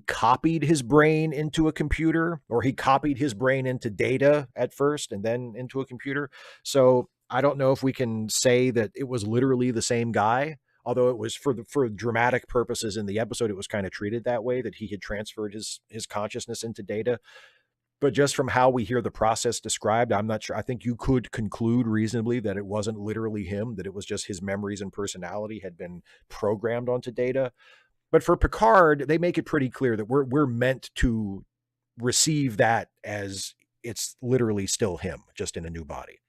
copied his brain into a computer, or he copied his brain into data at first and then into a computer. So I don't know if we can say that it was literally the same guy, although it was for dramatic purposes in the episode, it was kind of treated that way, that he had transferred his consciousness into data. But just from how we hear the process described, I'm not sure. I think you could conclude reasonably that it wasn't literally him, that it was just his memories and personality had been programmed onto data. But for Picard, they make it pretty clear that we're meant to receive that as it's literally still him, just in a new body.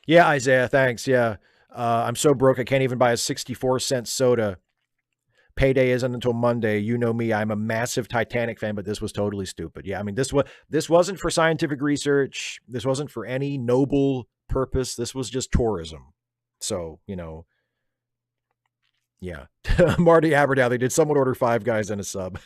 Yeah, Isaiah, thanks. Yeah. I'm so broke I can't even buy a 64-cent soda. Payday isn't until Monday. You know me. I'm a massive Titanic fan, but this was totally stupid. Yeah, I mean, this wasn't for scientific research. This wasn't for any noble purpose. This was just tourism. So, yeah. Marty Aberdow, did someone order 5 guys and a sub?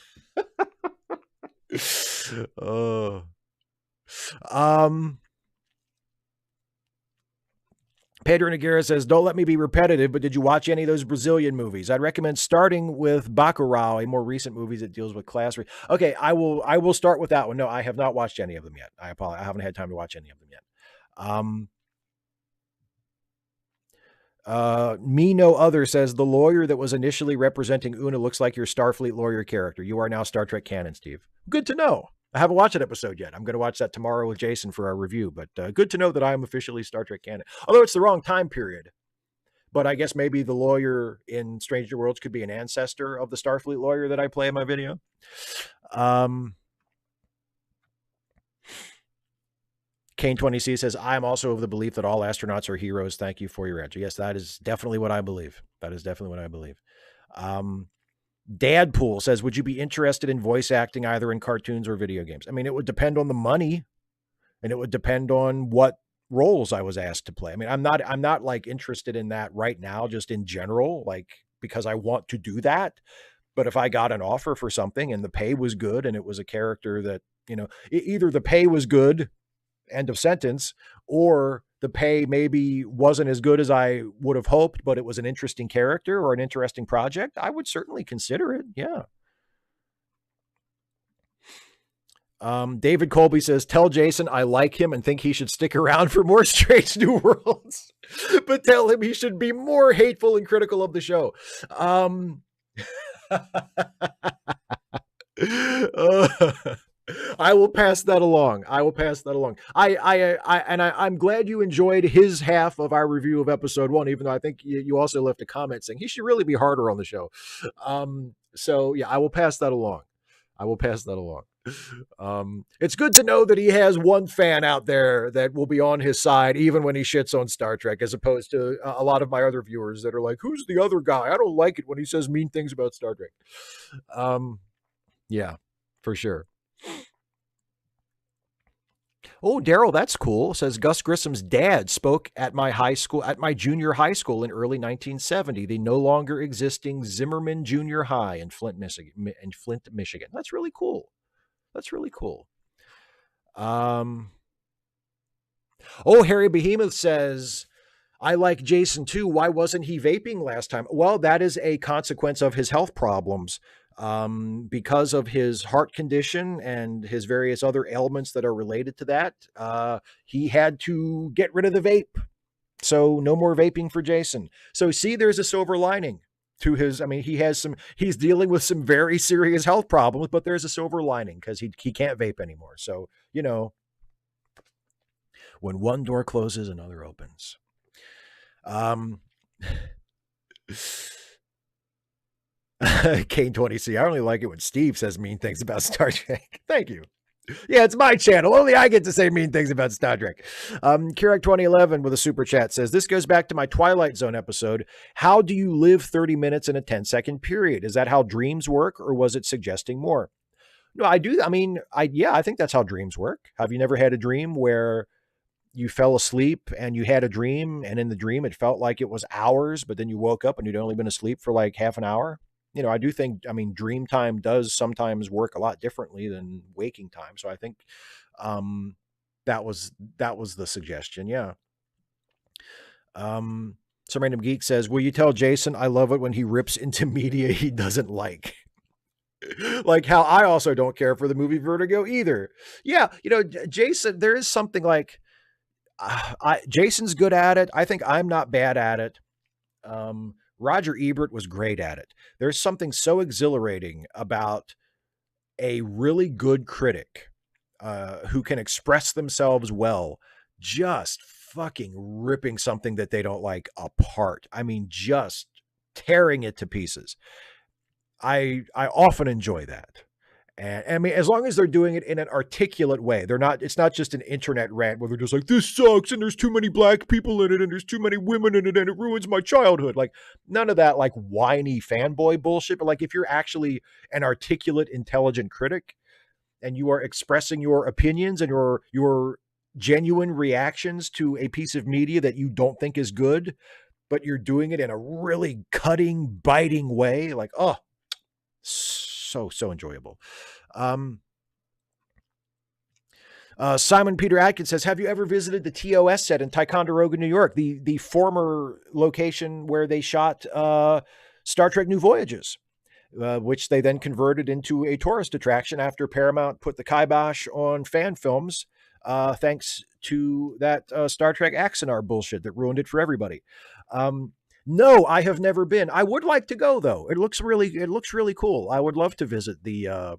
Pedro Noguera says, don't let me be repetitive, but did you watch any of those Brazilian movies? I'd recommend starting with Bacurau, a more recent movie that deals with class. Okay, I will start with that one. No, I have not watched any of them yet. I apologize. I haven't had time to watch any of them yet. Me No Other says, the lawyer that was initially representing Una looks like your Starfleet lawyer character. You are now Star Trek canon, Steve. Good to know. I haven't watched that episode yet. I'm going to watch that tomorrow with Jason for our review, but good to know that I am officially Star Trek canon. Although it's the wrong time period. But I guess maybe the lawyer in Stranger Worlds could be an ancestor of the Starfleet lawyer that I play in my video. Kane20C says, I'm also of the belief that all astronauts are heroes. Thank you for your answer. Yes, that is definitely what I believe. That is definitely what I believe. Dadpool says, would you be interested in voice acting either in cartoons or video games? I mean, it would depend on the money, and it would depend on what roles I was asked to play. I mean, I'm not like interested in that right now, just in general, like because I want to do that. But if I got an offer for something and the pay was good and it was a character that, you know, either the pay was good, end of sentence, or the pay maybe wasn't as good as I would have hoped, but it was an interesting character or an interesting project, I would certainly consider it. Yeah. David Colby says, tell Jason I like him and think he should stick around for more Strange New Worlds, but tell him he should be more hateful and critical of the show. I will pass that along. I'm glad you enjoyed his half of our review of episode 1, even though I think you also left a comment saying he should really be harder on the show. So yeah, I will pass that along. It's good to know that he has one fan out there that will be on his side, even when he shits on Star Trek, as opposed to a lot of my other viewers that are like, who's the other guy? I don't like it when he says mean things about Star Trek. Yeah, for sure. Oh, Daryl, that's cool. Says Gus Grissom's dad spoke at my junior high school in early 1970, the no longer existing Zimmerman Junior High in Flint, Michigan. That's really cool. Harry Behemoth says, I like Jason too. Why wasn't he vaping last time? Well, that is a consequence of his health problems. Because of his heart condition and his various other ailments that are related to that, he had to get rid of the vape. So no more vaping for Jason. So see, there's a silver lining to his, I mean, he's dealing with some very serious health problems, but there's a silver lining because he can't vape anymore. So, you know, when one door closes, another opens. Kane20C, I only like it when Steve says mean things about Star Trek. Thank you. Yeah, it's my channel. Only I get to say mean things about Star Trek. Kirak2011 with a super chat says, this goes back to my Twilight Zone episode. How do you live 30 minutes in a 10-second period? Is that how dreams work, or was it suggesting more? No, I do. I mean, I think that's how dreams work. Have you never had a dream where you fell asleep and you had a dream, and in the dream it felt like it was hours, but then you woke up and you'd only been asleep for like half an hour? You know, I do think, I mean, dream time does sometimes work a lot differently than waking time. So I think that was the suggestion. Yeah. Some random geek says, will you tell Jason I love it when he rips into media he doesn't like? Like how I also don't care for the movie Vertigo either. Yeah, you know, Jason, there is something like Jason's good at it. I think I'm not bad at it. Roger Ebert was great at it. There's something so exhilarating about a really good critic who can express themselves well, just fucking ripping something that they don't like apart. I mean, just tearing it to pieces. I often enjoy that. And I mean, as long as they're doing it in an articulate way, it's not just an internet rant where they're just like, this sucks and there's too many black people in it and there's too many women in it and it ruins my childhood. Like none of that like whiny fanboy bullshit. But like if you're actually an articulate, intelligent critic and you are expressing your opinions and your genuine reactions to a piece of media that you don't think is good, but you're doing it in a really cutting, biting way, like, oh, so enjoyable. Simon Peter Atkins says, have you ever visited the TOS set in Ticonderoga, New York, the former location where they shot Star Trek New Voyages, which they then converted into a tourist attraction after Paramount put the kibosh on fan films, thanks to that Star Trek Axanar bullshit that ruined it for everybody. No, I have never been. I would like to go though. It looks really cool. I would love to visit the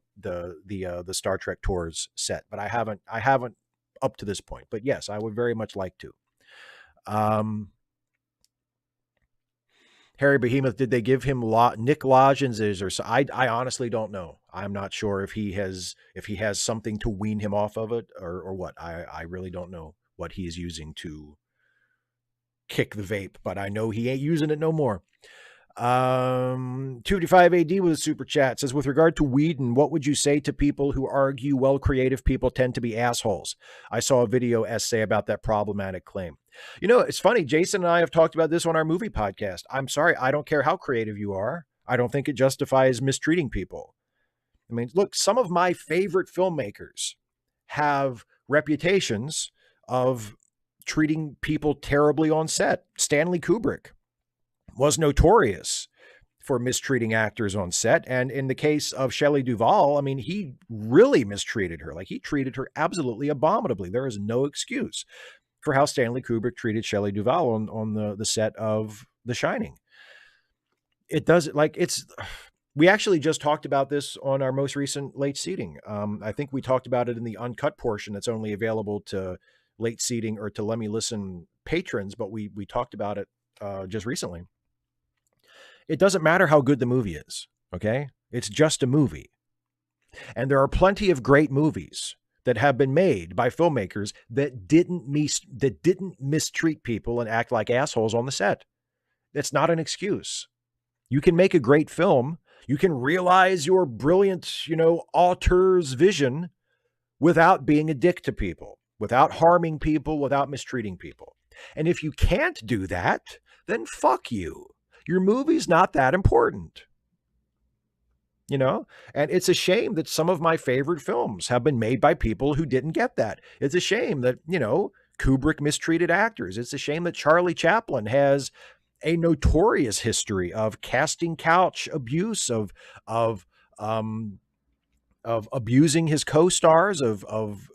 Star Trek Tours set, but I haven't up to this point. But yes, I would very much like to. Harry Behemoth, did they give him Nick lozenges or so? I honestly don't know. I'm not sure if he has something to wean him off of it or what. I really don't know what he is using to kick the vape, but I know he ain't using it no more. 255 AD with a super chat says, with regard to Whedon, what would you say to people who argue, well, creative people tend to be assholes? I saw a video essay about that problematic claim. You know, it's funny. Jason and I have talked about this on our movie podcast. I'm sorry. I don't care how creative you are. I don't think it justifies mistreating people. I mean, look, some of my favorite filmmakers have reputations of treating people terribly on set. Stanley Kubrick was notorious for mistreating actors on set. And in the case of Shelley Duvall, I mean, he really mistreated her. Like, he treated her absolutely abominably. There is no excuse for how Stanley Kubrick treated Shelley Duvall on the set of The Shining. It does, like, we actually just talked about this on our most recent late seating. I think we talked about it in the uncut portion that's only available to late seating or to Let Me Listen patrons, but we talked about it just recently. It doesn't matter how good the movie is, okay? It's just a movie. And there are plenty of great movies that have been made by filmmakers that didn't mistreat people and act like assholes on the set. It's not an excuse. You can make a great film. You can realize your brilliant, auteur's vision without being a dick to people, without harming people, without mistreating people. And if you can't do that, then fuck you. Your movie's not that important. And it's a shame that some of my favorite films have been made by people who didn't get that. It's a shame that, Kubrick mistreated actors. It's a shame that Charlie Chaplin has a notorious history of casting couch abuse, of abusing his co-stars, of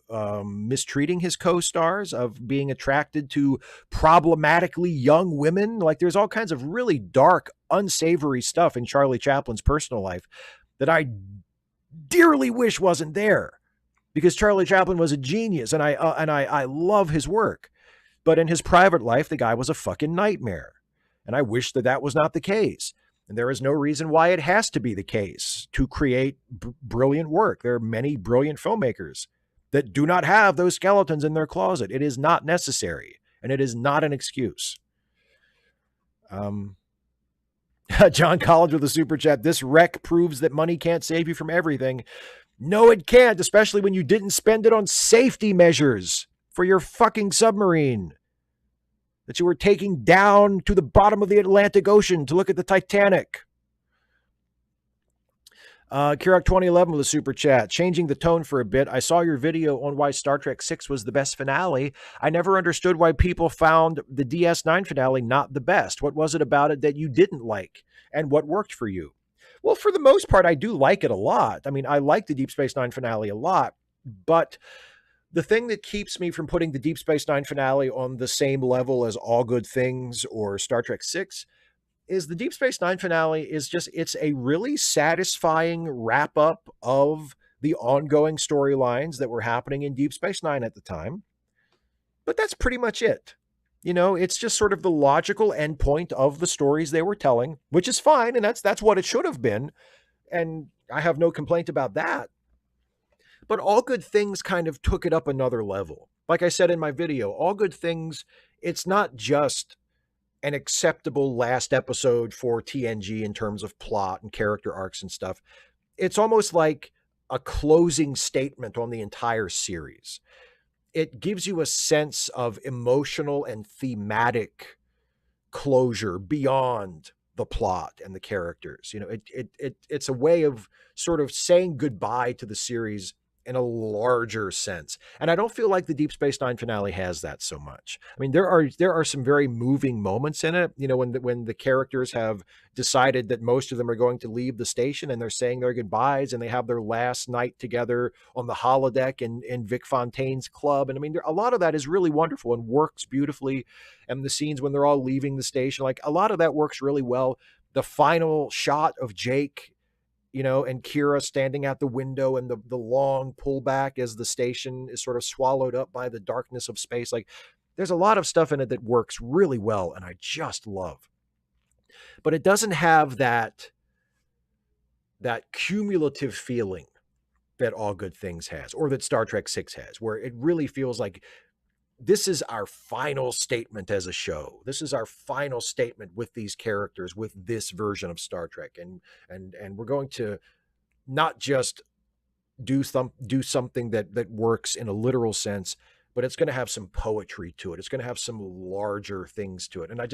mistreating his co-stars, of being attracted to problematically young women. Like, there's all kinds of really dark, unsavory stuff in Charlie Chaplin's personal life that I dearly wish wasn't there, because Charlie Chaplin was a genius, and I love his work. But in his private life, the guy was a fucking nightmare. And I wish that was not the case. And there is no reason why it has to be the case to create brilliant work. There are many brilliant filmmakers that do not have those skeletons in their closet. It is not necessary, and it is not an excuse. John Collins with a super chat. This wreck proves that money can't save you from everything. No, it can't, especially when you didn't spend it on safety measures for your fucking submarine that you were taking down to the bottom of the Atlantic Ocean to look at the Titanic. Kirok 2011 with a super chat. Changing the tone for a bit, I saw your video on why Star Trek 6 was the best finale. I never understood why people found the DS9 finale not the best. What was it about it that you didn't like, and what worked for you? Well, for the most part, I do like it a lot. I mean, I like the Deep Space Nine finale a lot, but the thing that keeps me from putting the Deep Space Nine finale on the same level as All Good Things or Star Trek 6 is the Deep Space Nine finale is just, it's a really satisfying wrap up of the ongoing storylines that were happening in Deep Space Nine at the time. But that's pretty much it. It's just sort of the logical endpoint of the stories they were telling, which is fine. And that's what it should have been. And I have no complaint about that. But All Good Things kind of took it up another level. Like I said in my video, All Good Things, it's not just an acceptable last episode for TNG in terms of plot and character arcs and stuff. It's almost like a closing statement on the entire series. It gives you a sense of emotional and thematic closure beyond the plot and the characters. It's a way of sort of saying goodbye to the series in a larger sense. And I don't feel like the Deep Space Nine finale has that so much. I mean, there are some very moving moments in it. You know, when the characters have decided that most of them are going to leave the station and they're saying their goodbyes and they have their last night together on the holodeck in Vic Fontaine's club. And I mean, a lot of that is really wonderful and works beautifully. And the scenes when they're all leaving the station, like a lot of that works really well. The final shot of Jake, you know, and Kira standing at the window and the long pullback as the station is sort of swallowed up by the darkness of space. Like there's a lot of stuff in it that works really well and I just love. But it doesn't have that cumulative feeling that All Good Things has or that Star Trek 6 has, where it really feels like this is our final statement as a show. This is our final statement with these characters, with this version of Star Trek. And we're going to not just do something that works in a literal sense, but it's going to have some poetry to it. It's going to have some larger things to it. And I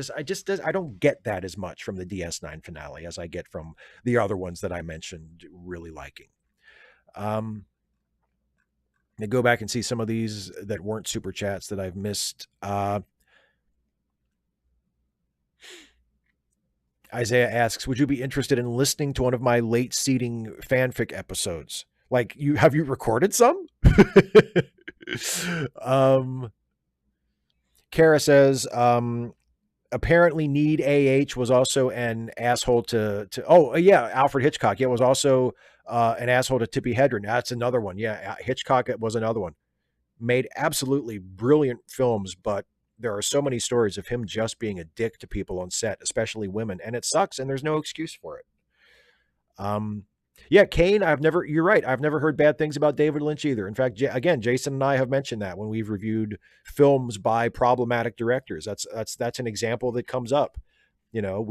don't get that as much from the DS9 finale as I get from the other ones that I mentioned really liking. And go back and see some of these that weren't super chats that I've missed. Isaiah asks, would you be interested in listening to one of my late seating fanfic episodes? Like, have you recorded some? Kara says, apparently Need AH was also an asshole to Alfred Hitchcock. Yeah, was also an asshole to Tippi Hedren. That's another one. Yeah, Hitchcock was another one. Made absolutely brilliant films, but there are so many stories of him just being a dick to people on set, especially women, and it sucks, and there's no excuse for it. Yeah, Kane, you're right. I've never heard bad things about David Lynch either. In fact, again, Jason and I have mentioned that when we've reviewed films by problematic directors. That's an example that comes up. You know,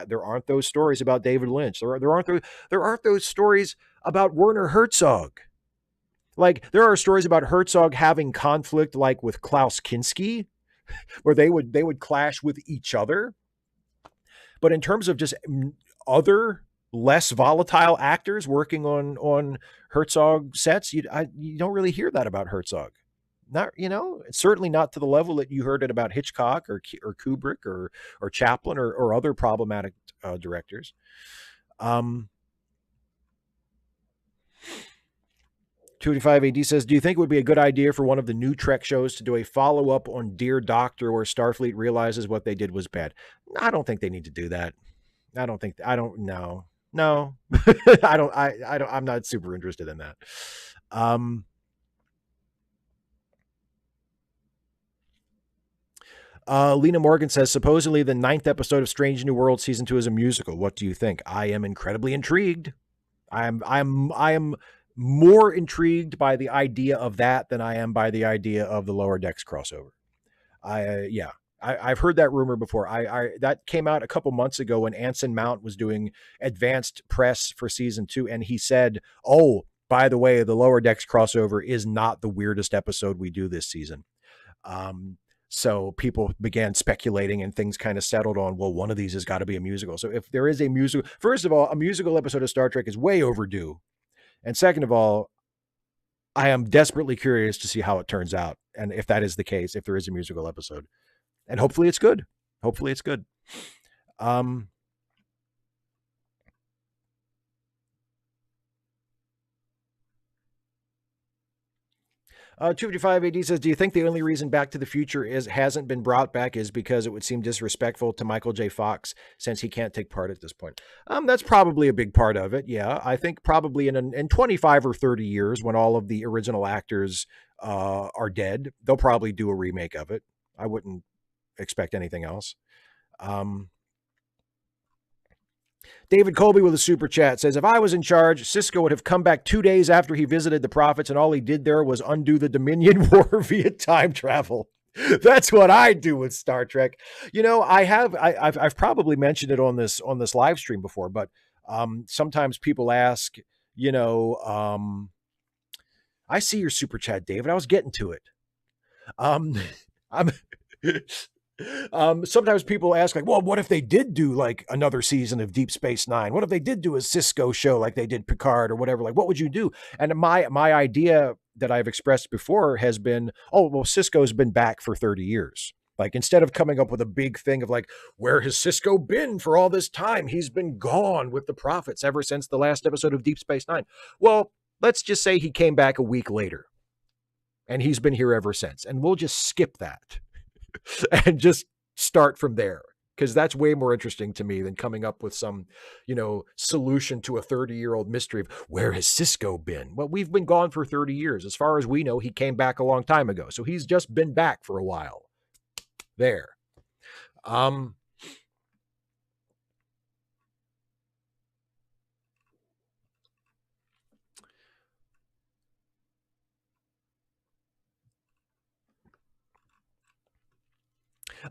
there aren't those stories about David Lynch. There aren't those stories about Werner Herzog. Like there are stories about Herzog having conflict like with Klaus Kinski, where they would clash with each other. But in terms of just other less volatile actors working on Herzog sets, you don't really hear that about Herzog. Not, you know, certainly not to the level that you heard it about Hitchcock or Kubrick or Chaplin or other problematic directors. 285 AD says, do you think it would be a good idea for one of the new Trek shows to do a follow-up on Dear Doctor where Starfleet realizes what they did was bad? I don't think they need to do that. I don't know. No, I'm not super interested in that. Lena Morgan says, supposedly the 9th episode of Strange New World season 2 is a musical. What do you think? I am incredibly intrigued. I am more intrigued by the idea of that than I am by the idea of the Lower Decks crossover. I've heard that rumor before. That came out a couple months ago when Anson Mount was doing advanced press for season 2, and he said, "Oh, by the way, the Lower Decks crossover is not the weirdest episode we do this season." So people began speculating, and things kind of settled on, well, one of these has got to be a musical. So if there is a musical, first of all, a musical episode of Star Trek is way overdue. And second of all, I am desperately curious to see how it turns out. And if that is the case, if there is a musical episode, and hopefully it's good. 255 AD says, do you think the only reason Back to the Future hasn't been brought back is because it would seem disrespectful to Michael J. Fox since he can't take part at this point? That's probably a big part of it. Yeah, I think probably in 25 or 30 years, when all of the original actors are dead, they'll probably do a remake of it. I wouldn't expect anything else. David Colby with a super chat says, if I was in charge, Cisco would have come back 2 days after he visited the Prophets, and all he did there was undo the Dominion War via time travel. That's what I do with Star Trek. You know, I've probably mentioned it on this live stream before, but sometimes people ask, you know, I see your super chat, David. I was getting to it. I'm Sometimes people ask, like, well, what if they did do like another season of Deep Space Nine? What if they did do a Cisco show like they did Picard or whatever? Like, what would you do? And my idea that I've expressed before has been, oh, well, Cisco's been back for 30 years. Like, instead of coming up with a big thing of like, where has Cisco been for all this time? He's been gone with the prophets ever since the last episode of Deep Space Nine. Well, let's just say he came back a week later and he's been here ever since. And we'll just skip that and just start from there, because that's way more interesting to me than coming up with some, solution to a 30-year-old mystery of where has Cisco been? Well, we've been gone for 30 years. As far as we know, he came back a long time ago. So he's just been back for a while. There.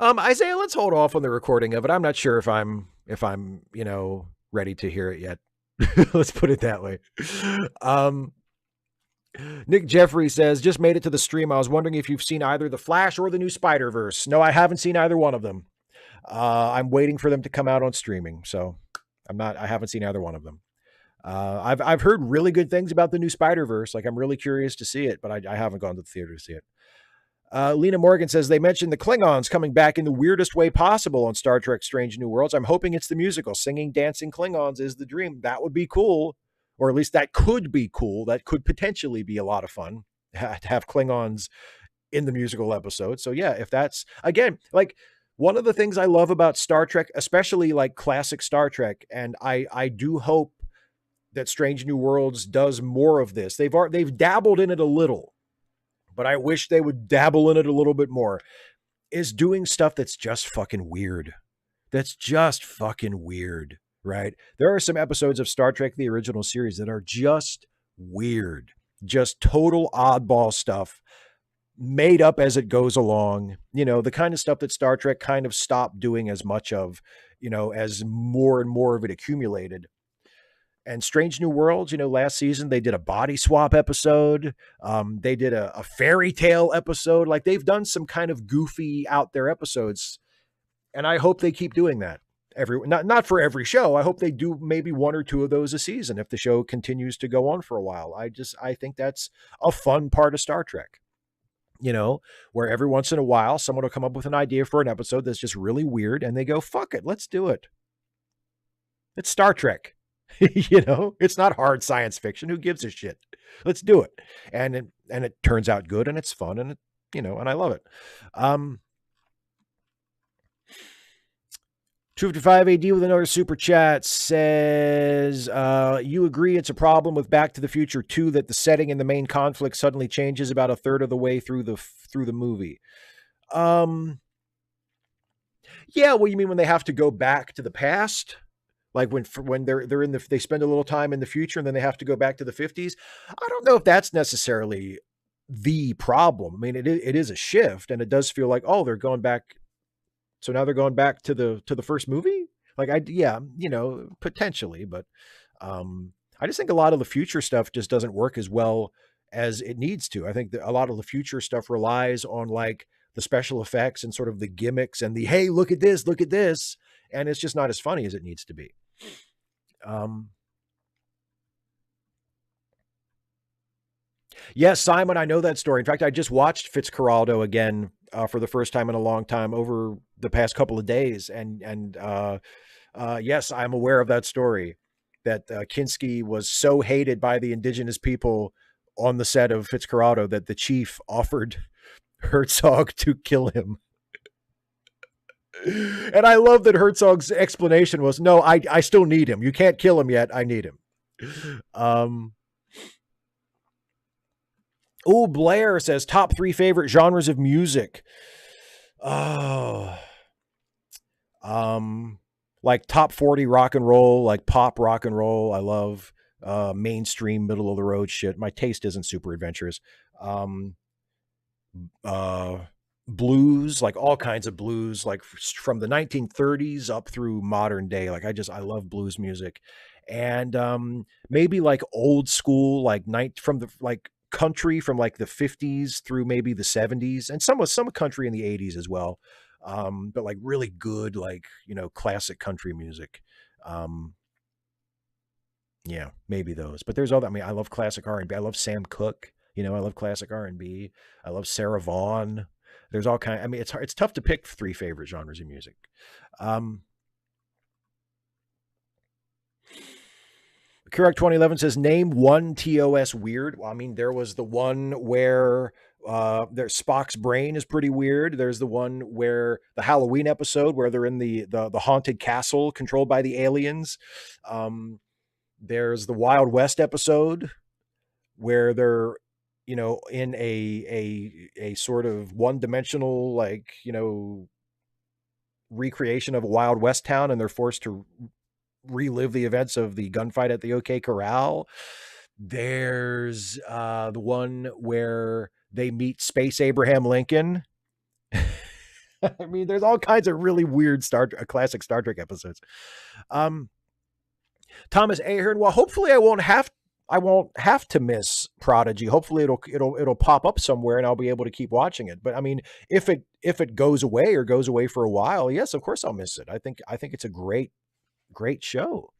Isaiah, let's hold off on the recording of it. I'm not sure if I'm ready to hear it yet. Let's put it that way. Nick Jeffrey says, just made it to the stream. I was wondering if you've seen either The Flash or the new Spider-Verse. No, I haven't seen either one of them. I'm waiting for them to come out on streaming. So I haven't seen either one of them. I've heard really good things about the new Spider-Verse. Like, I'm really curious to see it, but I haven't gone to the theater to see it. Lena Morgan says, they mentioned the Klingons coming back in the weirdest way possible on Star Trek Strange New Worlds. I'm hoping it's the musical. Singing, dancing Klingons is the dream. That would be cool. Or at least that could be cool. That could potentially be a lot of fun to have Klingons in the musical episode. So yeah, if that's, again, like, one of the things I love about Star Trek, especially like classic Star Trek, and I do hope that Strange New Worlds does more of this. They've dabbled in it a little, but I wish they would dabble in it a little bit more, is doing stuff that's just fucking weird. That's just fucking weird, right? There are some episodes of Star Trek, the original series, that are just weird, just total oddball stuff, made up as it goes along. The kind of stuff that Star Trek kind of stopped doing as much of, as more and more of it accumulated. And Strange New Worlds, last season they did a body swap episode. They did a fairy tale episode. Like, they've done some kind of goofy out there episodes. And I hope they keep doing that. Not for every show. I hope they do maybe one or two of those a season if the show continues to go on for a while. I think that's a fun part of Star Trek. Where every once in a while someone will come up with an idea for an episode that's just really weird and they go, fuck it, let's do it. It's Star Trek. It's not hard science fiction. Who gives a shit? Let's do it. And it turns out good and it's fun and and I love it. 255 AD with another super chat says, you agree it's a problem with Back to the Future 2 that the setting and the main conflict suddenly changes about a third of the way through the movie. Yeah, well, you mean when they have to go back to the past? Like when they're they spend a little time in the future and then they have to go back to the 50s. I don't know if that's necessarily the problem. I mean, it is a shift, and it does feel like, oh, they're going back. So now they're going back to the first movie. Like, potentially, but I just think a lot of the future stuff just doesn't work as well as it needs to. I think that a lot of the future stuff relies on like the special effects and sort of the gimmicks and the, hey, look at this, and it's just not as funny as it needs to be. Yes, Simon, I know that story. In fact, I just watched Fitzcarraldo again for the first time in a long time over the past couple of days, and yes, I'm aware of that story. That Kinski was so hated by the indigenous people on the set of Fitzcarraldo that the chief offered Herzog to kill him. And I love that Herzog's explanation was, no, I still need him. You can't kill him yet. I need him. Oh, Blair says top 3 favorite genres of music. Oh, like top 40 rock and roll, like pop rock and roll. I love mainstream, middle of the road shit. My taste isn't super adventurous. Blues, like all kinds of blues, like from the 1930s up through modern day. Like I love blues music. And maybe like old school, like from the like country from like the 50s through maybe the 70s, and some country in the 80s as well. but like really good, like, classic country music. Um, yeah, maybe those. But there's other. I mean, I love classic R&B. I love Sam Cooke. I love classic R&B. I love Sarah Vaughan. There's all kind. I mean, it's tough to pick three favorite genres of music. Um, Kirk 2011 says, name one TOS weird. Well, I mean, there was the one where there's Spock's brain is pretty weird. There's the one where the Halloween episode where they're in the haunted castle controlled by the aliens. There's the Wild West episode where they're, in a sort of one-dimensional, like, recreation of a Wild West town, and they're forced to relive the events of the gunfight at the OK Corral. There's the one where they meet Space Abraham Lincoln. I mean, there's all kinds of really weird classic Star Trek episodes. Thomas Ahern. Well, hopefully I won't have to miss Prodigy. Hopefully it'll pop up somewhere and I'll be able to keep watching it. But I mean, if it goes away for a while, yes, of course I'll miss it. I think it's a great show.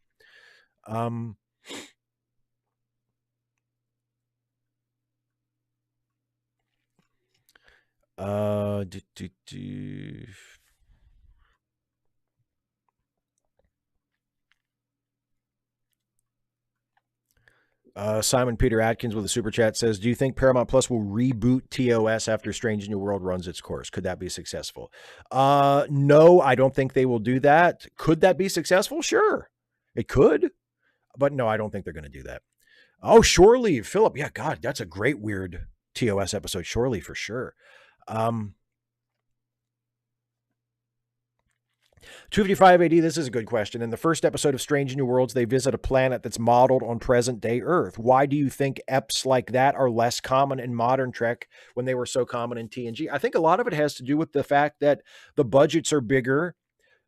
Simon Peter Atkins with a super chat says, do you think Paramount Plus will reboot TOS after Strange New World runs its course? Could that be successful? No, I don't think they will do that. Could that be successful? Sure, it could. But no, I don't think they're going to do that. Oh, Shore Leave, Philip. Yeah, God, that's a great weird TOS episode. Shore Leave for sure. 255 AD, this is a good question. In the first episode of Strange New Worlds, they visit a planet that's modeled on present-day Earth. Why do you think eps like that are less common in modern Trek when they were so common in TNG? I think a lot of it has to do with the fact that the budgets are bigger.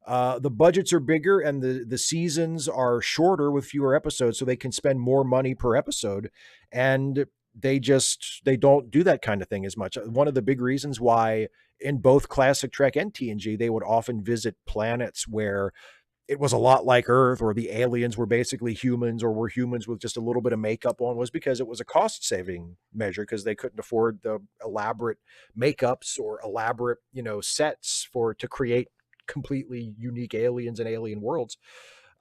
And the seasons are shorter with fewer episodes, so they can spend more money per episode. And they don't do that kind of thing as much. One of the big reasons why in both classic Trek and TNG, they would often visit planets where it was a lot like Earth, or the aliens were basically humans, or were humans with just a little bit of makeup on, was because it was a cost saving measure, because they couldn't afford the elaborate makeups or elaborate, sets to create completely unique aliens and alien worlds.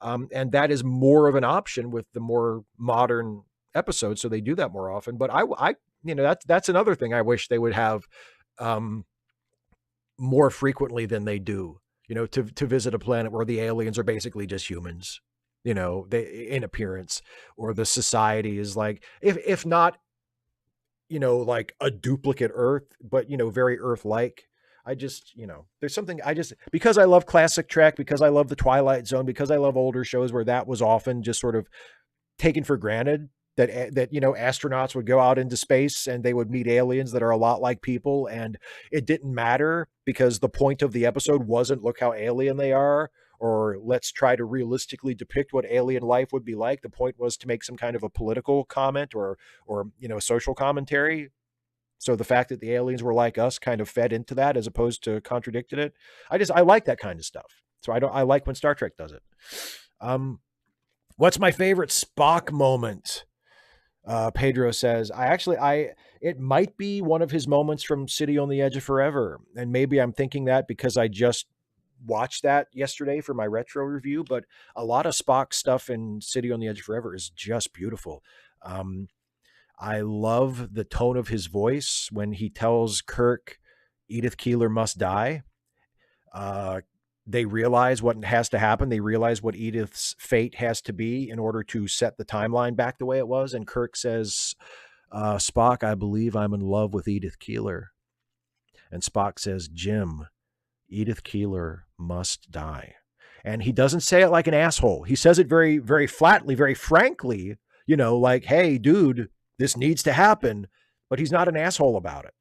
And that is more of an option with the more modern episodes. So they do that more often. But I that's another thing I wish they would have more frequently than they do, to visit a planet where the aliens are basically just humans, they in appearance, or the society is like, if not, like a duplicate Earth, but, very Earth-like. There's something because I love classic Trek, because I love the Twilight Zone, because I love older shows where that was often just sort of taken for granted, that astronauts would go out into space and they would meet aliens that are a lot like people, and it didn't matter because the point of the episode wasn't look how alien they are, or let's try to realistically depict what alien life would be like. The point was to make some kind of a political comment or social commentary. So the fact that the aliens were like us kind of fed into that as opposed to contradicted it. I like that kind of stuff. So I like when Star Trek does it. What's my favorite Spock moment? Pedro says, it might be one of his moments from City on the Edge of Forever. And maybe I'm thinking that because I just watched that yesterday for my retro review, but a lot of Spock stuff in City on the Edge of Forever is just beautiful. I love the tone of his voice when he tells Kirk Edith Keeler must die. They realize what has to happen. They realize what Edith's fate has to be in order to set the timeline back the way it was. And Kirk says, Spock, I believe I'm in love with Edith Keeler. And Spock says, Jim, Edith Keeler must die. And he doesn't say it like an asshole. He says it very, very flatly, very frankly, like, hey, dude, this needs to happen. But he's not an asshole about it.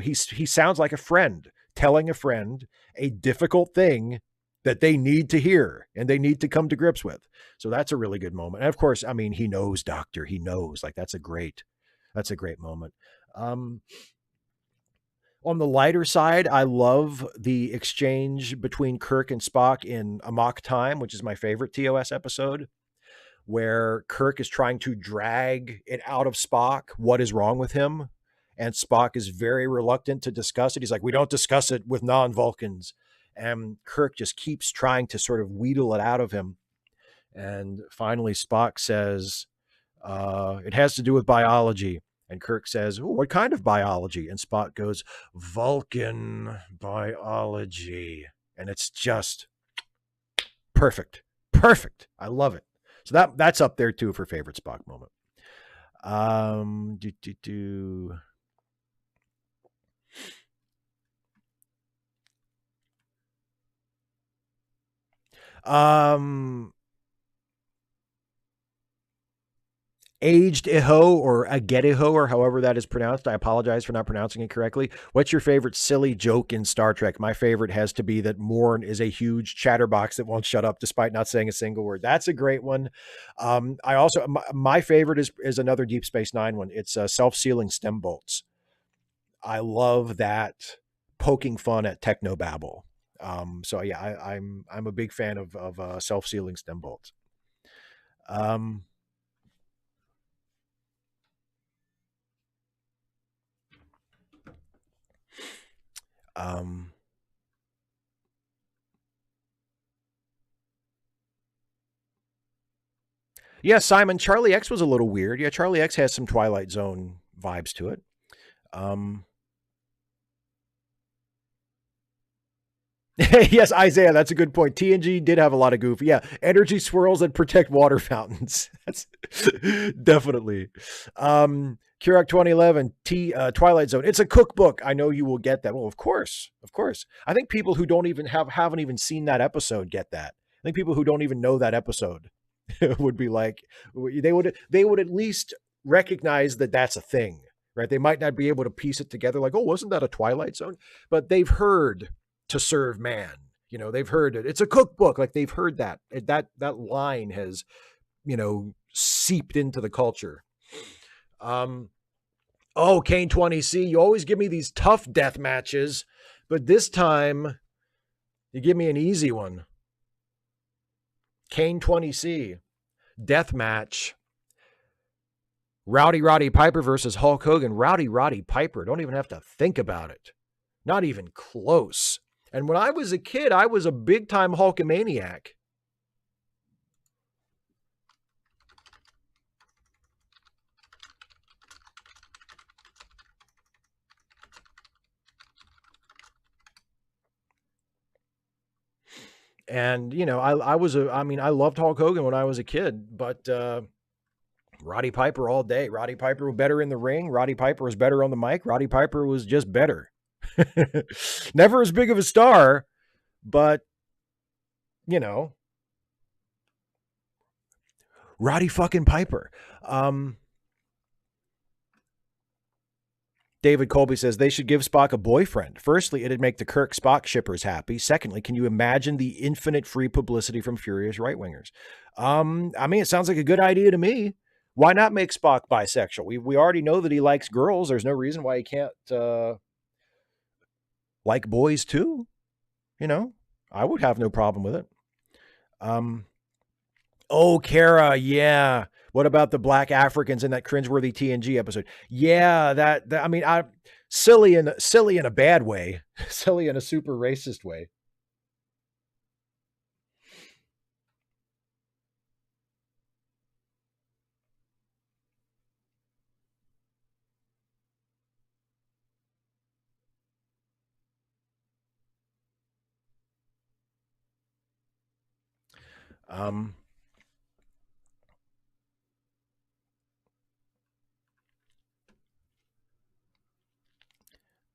He sounds like a friend telling a friend a difficult thing that they need to hear and they need to come to grips with. So that's a really good moment. And of course, I mean, he knows, Doctor, he knows, like, that's a great moment. On the lighter side, I love the exchange between Kirk and Spock in Amok Time, which is my favorite TOS episode, where Kirk is trying to drag it out of Spock what is wrong with him. And Spock is very reluctant to discuss it. He's like, we don't discuss it with non Vulcans. And Kirk just keeps trying to sort of wheedle it out of him. And finally, Spock says, it has to do with biology. And Kirk says, what kind of biology? And Spock goes, Vulcan biology. And it's just perfect. Perfect. I love it. So that's up there too for favorite Spock moment. Do, do, do. Aged Iho or Agetiho or however that is pronounced. I apologize for not pronouncing it correctly. What's your favorite silly joke in Star Trek? My favorite has to be that Morn is a huge chatterbox that won't shut up despite not saying a single word. That's a great one. I also, my favorite is another Deep Space Nine one. It's self-sealing stem bolts. I love that poking fun at technobabble. So yeah, I'm a big fan of self-sealing stem bolts. Yeah, Simon, Charlie X was a little weird. Yeah, Charlie X has some Twilight Zone vibes to it. Yes, Isaiah, that's a good point. TNG did have a lot of goofy. Yeah, energy swirls that protect water fountains. That's definitely. Kirak 2011, Twilight Zone. It's a cookbook. I know you will get that. Well, of course, of course. I think people who don't even haven't even seen that episode get that. I think people who don't even know that episode would be like, they would at least recognize that that's a thing, right? They might not be able to piece it together like, oh, wasn't that a Twilight Zone? But they've heard to serve man. You know, they've heard it. It's a cookbook. Like they've heard that. That line has, seeped into the culture. Oh, Kane 20C, you always give me these tough death matches, but this time you give me an easy one. Kane 20C, death match. Roddy Piper versus Hulk Hogan. Roddy Piper. Don't even have to think about it. Not even close. And when I was a kid, I was a big time Hulkamaniac. And, I loved Hulk Hogan when I was a kid, but Roddy Piper all day. Roddy Piper was better in the ring. Roddy Piper was better on the mic. Roddy Piper was just better. Never as big of a star, but, Roddy fucking Piper. David Colby says they should give Spock a boyfriend. Firstly, it'd make the Kirk Spock shippers happy. Secondly, can you imagine the infinite free publicity from furious right wingers? It sounds like a good idea to me. Why not make Spock bisexual? We already know that he likes girls. There's no reason why he can't like boys too. I would have no problem with it. Oh, Kara, yeah. What about the black Africans in that cringeworthy TNG episode? Yeah, silly in a bad way, silly in a super racist way.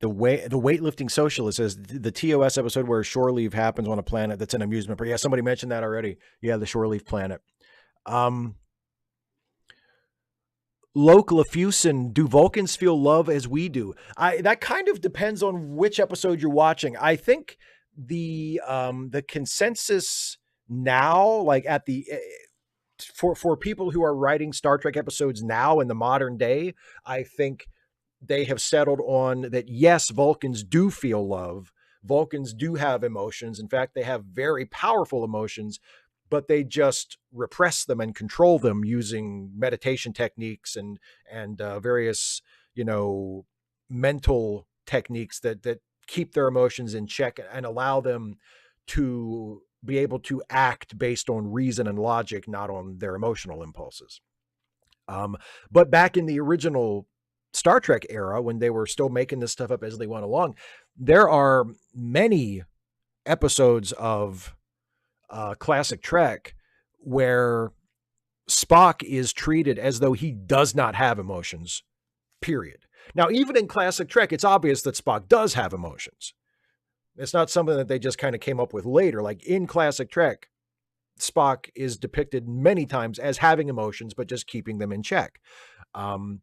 The weightlifting socialist says the TOS episode where shore leave happens on a planet that's an amusement park. Yeah, somebody mentioned that already. Yeah, the shore leave planet. Loke Lafusin, do Vulcans feel love as we do? That kind of depends on which episode you're watching. I think the consensus now, like at the for people who are writing Star Trek episodes now in the modern day, I think they have settled on that, yes, Vulcans do feel love. Vulcans do have emotions. In fact, they have very powerful emotions, but they just repress them and control them using meditation techniques and various, you know, mental techniques that keep their emotions in check and allow them to be able to act based on reason and logic, not on their emotional impulses. Um, but back in the original Star Trek era, when they were still making this stuff up as they went along, there are many episodes of classic Trek where Spock is treated as though he does not have emotions, period. Now, even in classic Trek, it's obvious that Spock does have emotions. It's not something that they just kind of came up with later. Like in classic Trek, Spock is depicted many times as having emotions, but just keeping them in check, um,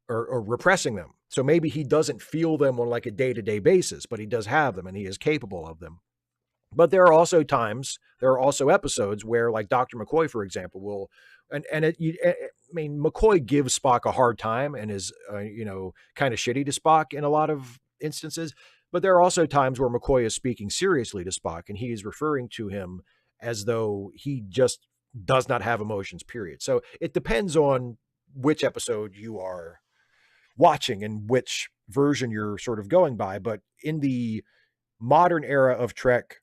or repressing them. So maybe he doesn't feel them on like a day-to-day basis, but he does have them and he is capable of them. But there are also times, there are also episodes where, like Dr. McCoy, for example, will, I mean, McCoy gives Spock a hard time and is, kind of shitty to Spock in a lot of instances. But there are also times where McCoy is speaking seriously to Spock and he is referring to him as though he just does not have emotions, period. So it depends on which episode you are watching and which version you're sort of going by. But in the modern era of Trek,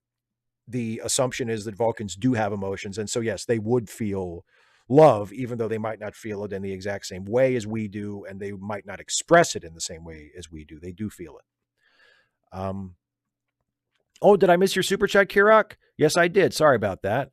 the assumption is that Vulcans do have emotions. And so, yes, they would feel love, even though they might not feel it in the exact same way as we do, and they might not express it in the same way as we do. They do feel it. Oh, did I miss your super chat, Kirok? Yes, I did. Sorry about that.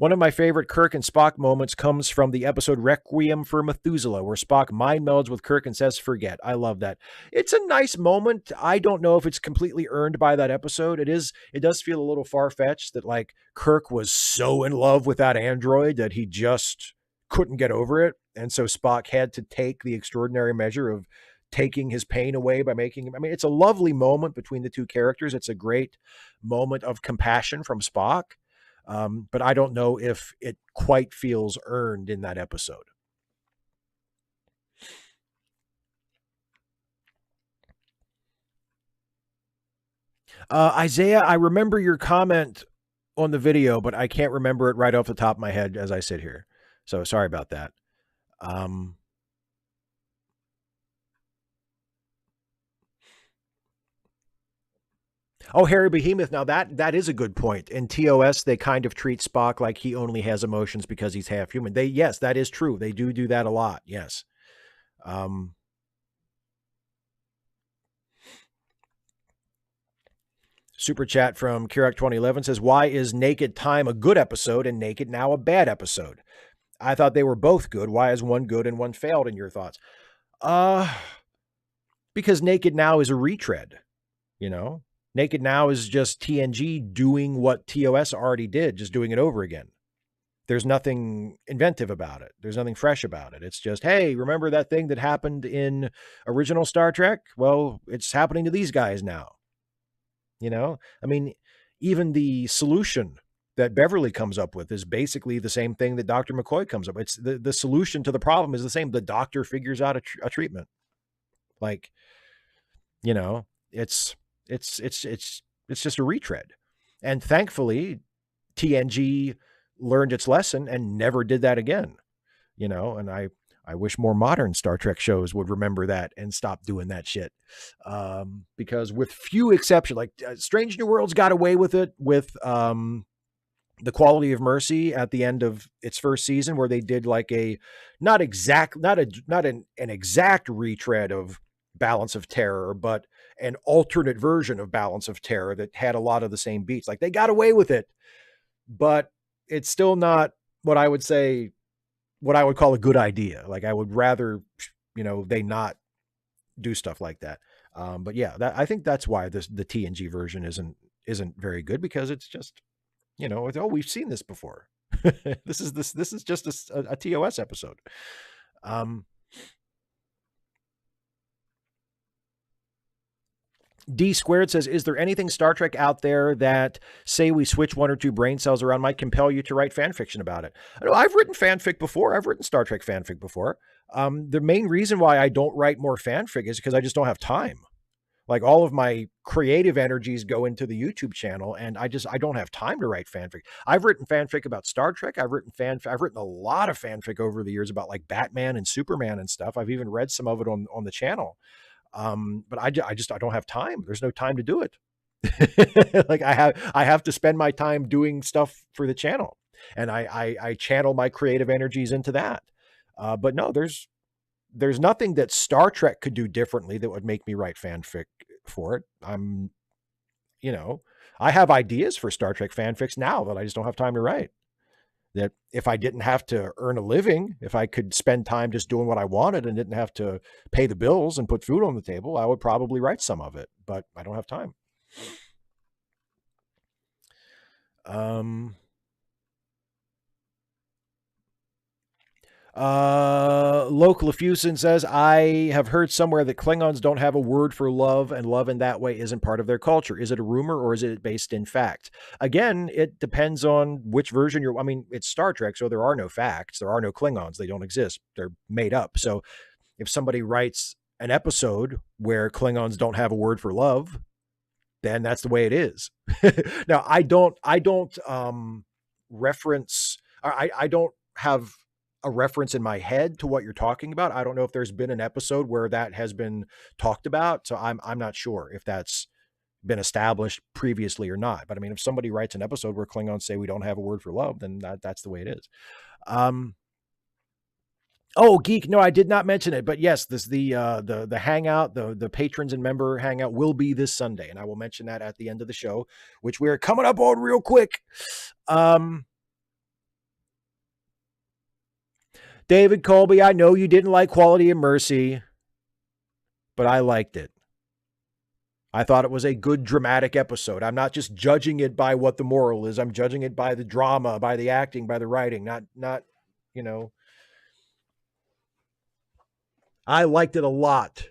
One of my favorite Kirk and Spock moments comes from the episode Requiem for Methuselah, where Spock mind melds with Kirk and says, forget. I love that. It's a nice moment. I don't know if it's completely earned by that episode. It does feel a little far-fetched that like Kirk was so in love with that android that he just couldn't get over it. And so Spock had to take the extraordinary measure of taking his pain away by making him. I mean, it's a lovely moment between the two characters. It's a great moment of compassion from Spock. But I don't know if it quite feels earned in that episode. Isaiah, I remember your comment on the video, but I can't remember it right off the top of my head as I sit here. So sorry about that. Oh, Harry Behemoth. Now that is a good point. In TOS, they kind of treat Spock like he only has emotions because he's half human. Yes, that is true. They do that a lot. Yes. Super chat from Kirak 2011 says, why is Naked Time a good episode and Naked Now a bad episode? I thought they were both good. Why is one good and one failed in your thoughts? Because Naked Now is a retread, you know? Naked Now is just TNG doing what TOS already did, just doing it over again. There's nothing inventive about it. There's nothing fresh about it. It's just, hey, remember that thing that happened in original Star Trek? Well, it's happening to these guys now. You know, I mean, even the solution that Beverly comes up with is basically the same thing that Dr. McCoy comes up with. It's the solution to the problem is the same. The doctor figures out a treatment. Like, you know, it's just a retread. And thankfully, TNG learned its lesson and never did that again. You know, and I wish more modern Star Trek shows would remember that and stop doing that shit. Because with few exceptions, like Strange New Worlds got away with it with the Quality of Mercy at the end of its first season, where they did like not an exact retread of Balance of Terror, but an alternate version of Balance of Terror that had a lot of the same beats. Like they got away with it, but it's still not what I would call a good idea. Like I would rather, they not do stuff like that. But yeah, I think that's why the TNG version isn't very good, because it's just, we've seen this before. This is just a TOS episode. D Squared says, is there anything Star Trek out there that, say we switch one or two brain cells around, might compel you to write fan fiction about it? I've written fanfic before. I've written Star Trek fanfic before. The main reason why I don't write more fanfic is because I just don't have time. Like, all of my creative energies go into the YouTube channel, and I don't have time to write fanfic. I've written fanfic about Star Trek. I've written a lot of fanfic over the years about like Batman and Superman and stuff. I've even read some of it on the channel. But I don't have time. There's no time to do it. Like, I have to spend my time doing stuff for the channel, and I channel my creative energies into that. But no, there's nothing that Star Trek could do differently that would make me write fanfic for it. I have ideas for Star Trek fanfics now that I just don't have time to write. That if I didn't have to earn a living, if I could spend time just doing what I wanted and didn't have to pay the bills and put food on the table, I would probably write some of it, but I don't have time. Local Effusion says, I have heard somewhere that Klingons don't have a word for love, and love in that way isn't part of their culture. Is it a rumor or is it based in fact? Again, it depends on which version it's Star Trek, so there are no facts. There are no Klingons. They don't exist. They're made up. So if somebody writes an episode where Klingons don't have a word for love, then that's the way it is. Now, I don't reference, I don't have a reference in my head to what you're talking about. I don't know if there's been an episode where that has been talked about. So I'm not sure if that's been established previously or not. But I mean, if somebody writes an episode where Klingons say we don't have a word for love, then that's the way it is. Oh, Geek, no, I did not mention it, but yes, the hangout, the patrons and member hangout will be this Sunday, and I will mention that at the end of the show, which we're coming up on real quick. David Colby, I know you didn't like Quality and Mercy, but I liked it. I thought it was a good dramatic episode. I'm not just judging it by what the moral is. I'm judging it by the drama, by the acting, by the writing, not, I liked it a lot.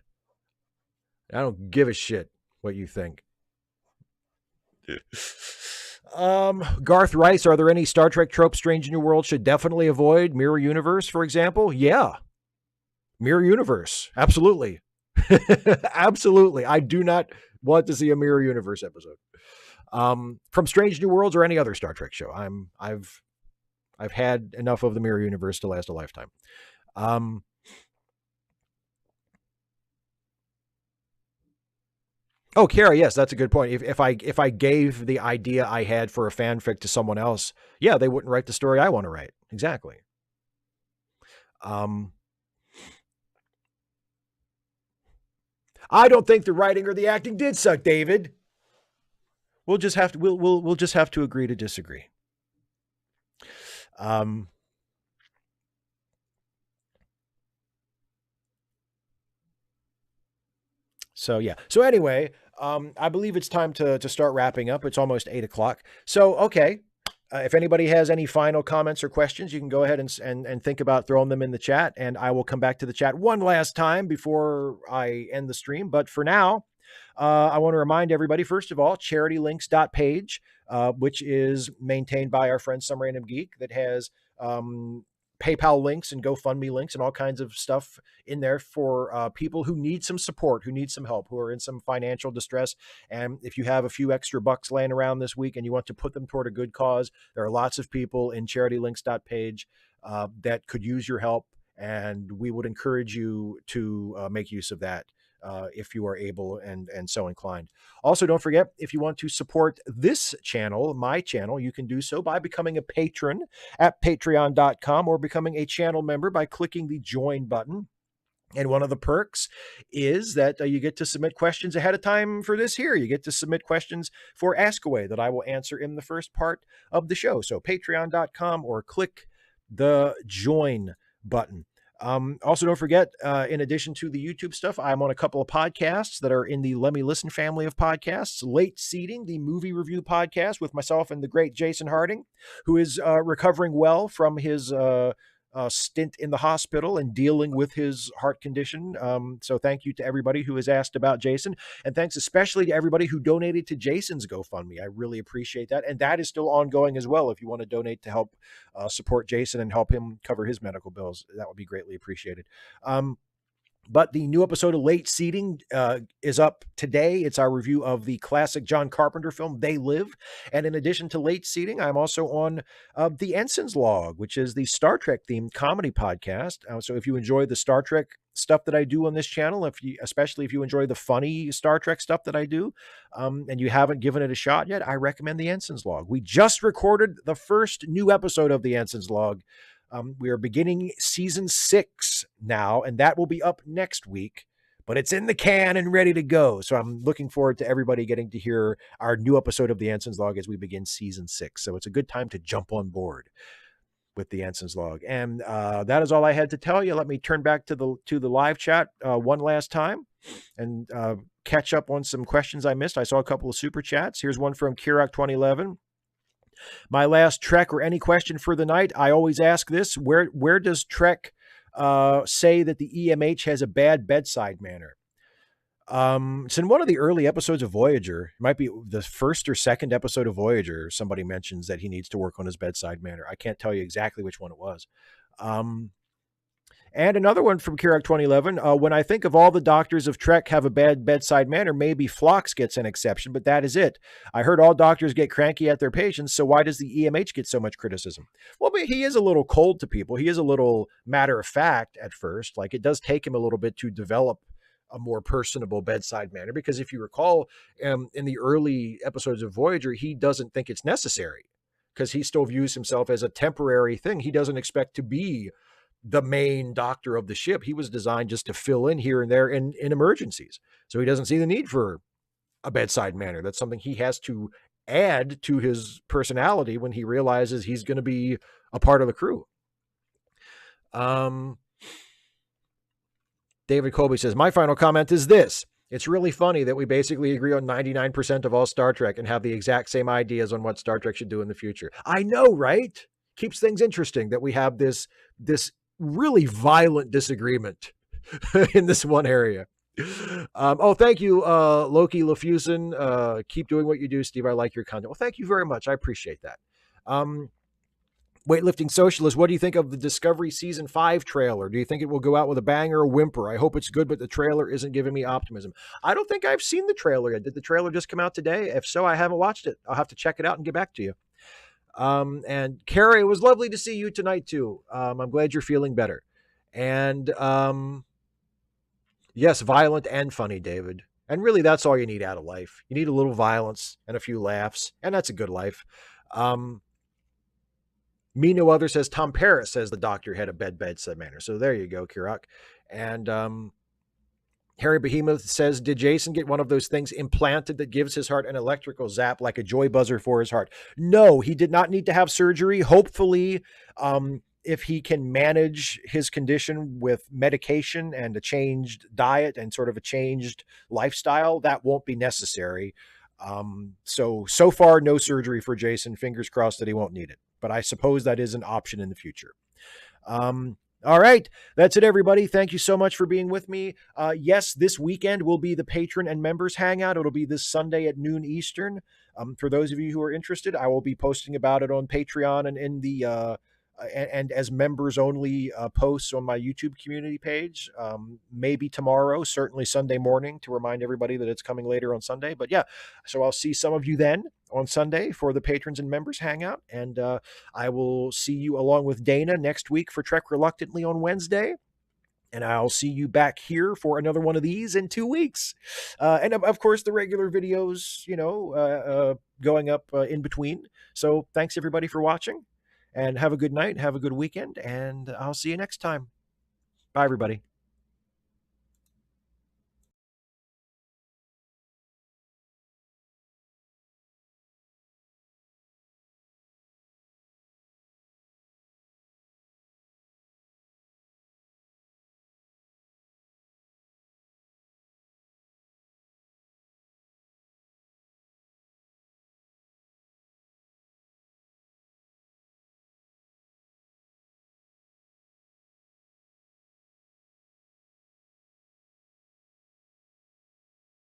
I don't give a shit what you think. Garth Rice, are there any Star Trek tropes Strange New World should definitely avoid? Mirror Universe, for example? Yeah. Mirror Universe. Absolutely. Absolutely. I do not want to see a Mirror Universe episode. From Strange New Worlds or any other Star Trek show. I've had enough of the Mirror Universe to last a lifetime. Oh, Kara, yes, that's a good point. If I gave the idea I had for a fanfic to someone else, yeah, they wouldn't write the story I want to write. Exactly. I don't think the writing or the acting did suck, David. We'll just have to we'll just have to agree to disagree. So yeah. So anyway, I believe it's time to start wrapping up. It's almost 8 o'clock. So, okay. If anybody has any final comments or questions, you can go ahead and think about throwing them in the chat, and I will come back to the chat one last time before I end the stream. But for now, I want to remind everybody, first of all, charitylinks.page, which is maintained by our friend Some Random Geek, that has PayPal links and GoFundMe links and all kinds of stuff in there for people who need some support, who need some help, who are in some financial distress. And if you have a few extra bucks laying around this week and you want to put them toward a good cause, there are lots of people in charitylinks.page that could use your help. And we would encourage you to make use of that if you are able and so inclined. Also, don't forget, if you want to support this channel, my channel, you can do so by becoming a patron at patreon.com or becoming a channel member by clicking the join button. And one of the perks is that you get to submit questions ahead of time for this here. You get to submit questions for Ask Away that I will answer in the first part of the show. So patreon.com or click the join button. Also, don't forget, in addition to the YouTube stuff, I'm on a couple of podcasts that are in the Let Me Listen family of podcasts. Late Seating, the movie review podcast with myself and the great Jason Harding, who is recovering well from his stint in the hospital and dealing with his heart condition. So thank you to everybody who has asked about Jason. And thanks especially to everybody who donated to Jason's GoFundMe. I really appreciate that. And that is still ongoing as well. If you want to donate to help support Jason and help him cover his medical bills, that would be greatly appreciated. But the new episode of Late Seating is up today. It's our review of the classic John Carpenter film, They Live. And in addition to Late Seating, I'm also on the Ensign's Log, which is the Star Trek themed comedy podcast. So if you enjoy the Star Trek stuff that I do on this channel, especially if you enjoy the funny Star Trek stuff that I do, and you haven't given it a shot yet, I recommend the Ensign's Log. We just recorded the first new episode of the Ensign's Log. We are beginning season 6 now, and that will be up next week, but it's in the can and ready to go. So I'm looking forward to everybody getting to hear our new episode of the Ensign's Log as we begin season 6. So it's a good time to jump on board with the Ensign's Log. And that is all I had to tell you. Let me turn back to the live chat one last time and catch up on some questions I missed. I saw a couple of super chats. Here's one from Kirak 2011. My last Trek or any question for the night. I always ask this: where does Trek say that the EMH has a bad bedside manner? It's in one of the early episodes of Voyager. It might be the first or second episode of Voyager. Somebody mentions that he needs to work on his bedside manner. I can't tell you exactly which one it was. And another one from Kirak 2011. When I think of all the doctors of Trek have a bad bedside manner, maybe Phlox gets an exception, but that is it. I heard all doctors get cranky at their patients, so why does the EMH get so much criticism? Well, but he is a little cold to people. He is a little matter of fact at first. Like, it does take him a little bit to develop a more personable bedside manner, because if you recall, in the early episodes of Voyager, he doesn't think it's necessary because he still views himself as a temporary thing. He doesn't expect to be the main doctor of the ship. He was designed just to fill in here and there in emergencies. So he doesn't see the need for a bedside manner. That's something he has to add to his personality when he realizes he's going to be a part of the crew. David Colby says, my final comment is this. It's really funny that we basically agree on 99% of all Star Trek and have the exact same ideas on what Star Trek should do in the future. I know, right? Keeps things interesting that we have this really violent disagreement in this one area. Thank you, Loki Lafusen. Keep doing what you do, Steve. I like your content. Well, thank you very much. I appreciate that. Weightlifting Socialist, what do you think of the Discovery Season 5 trailer? Do you think it will go out with a bang or a whimper? I hope it's good, but the trailer isn't giving me optimism. I don't think I've seen the trailer yet. Did the trailer just come out today? If so, I haven't watched it. I'll have to check it out and get back to you. And Carrie, it was lovely to see you tonight too. I'm glad you're feeling better. And yes, violent and funny, David. And really, that's all you need out of life. You need a little violence and a few laughs, and that's a good life. Me No Other says Tom Paris says the doctor had a bedside manner. So there you go, Kirak. And Harry Behemoth says, did Jason get one of those things implanted that gives his heart an electrical zap like a joy buzzer for his heart? No, he did not need to have surgery. Hopefully, if he can manage his condition with medication and a changed diet and sort of a changed lifestyle, that won't be necessary. So far, no surgery for Jason. Fingers crossed that he won't need it. But I suppose that is an option in the future. All right, that's it, everybody. Thank you so much for being with me. Yes, this weekend will be the patron and members hangout. It'll be this Sunday at noon Eastern. For those of you who are interested, I will be posting about it on Patreon and in the and as members only posts on my YouTube community page. Maybe tomorrow, certainly Sunday morning, to remind everybody that it's coming later on Sunday. But yeah, so I'll see some of you then on Sunday for the patrons and members hangout. And I will see you along with Dana next week for Trek Reluctantly on Wednesday. And I'll see you back here for another one of these in 2 weeks. And of course, the regular videos, going up in between. So thanks everybody for watching, and have a good night. Have a good weekend. And I'll see you next time. Bye, everybody.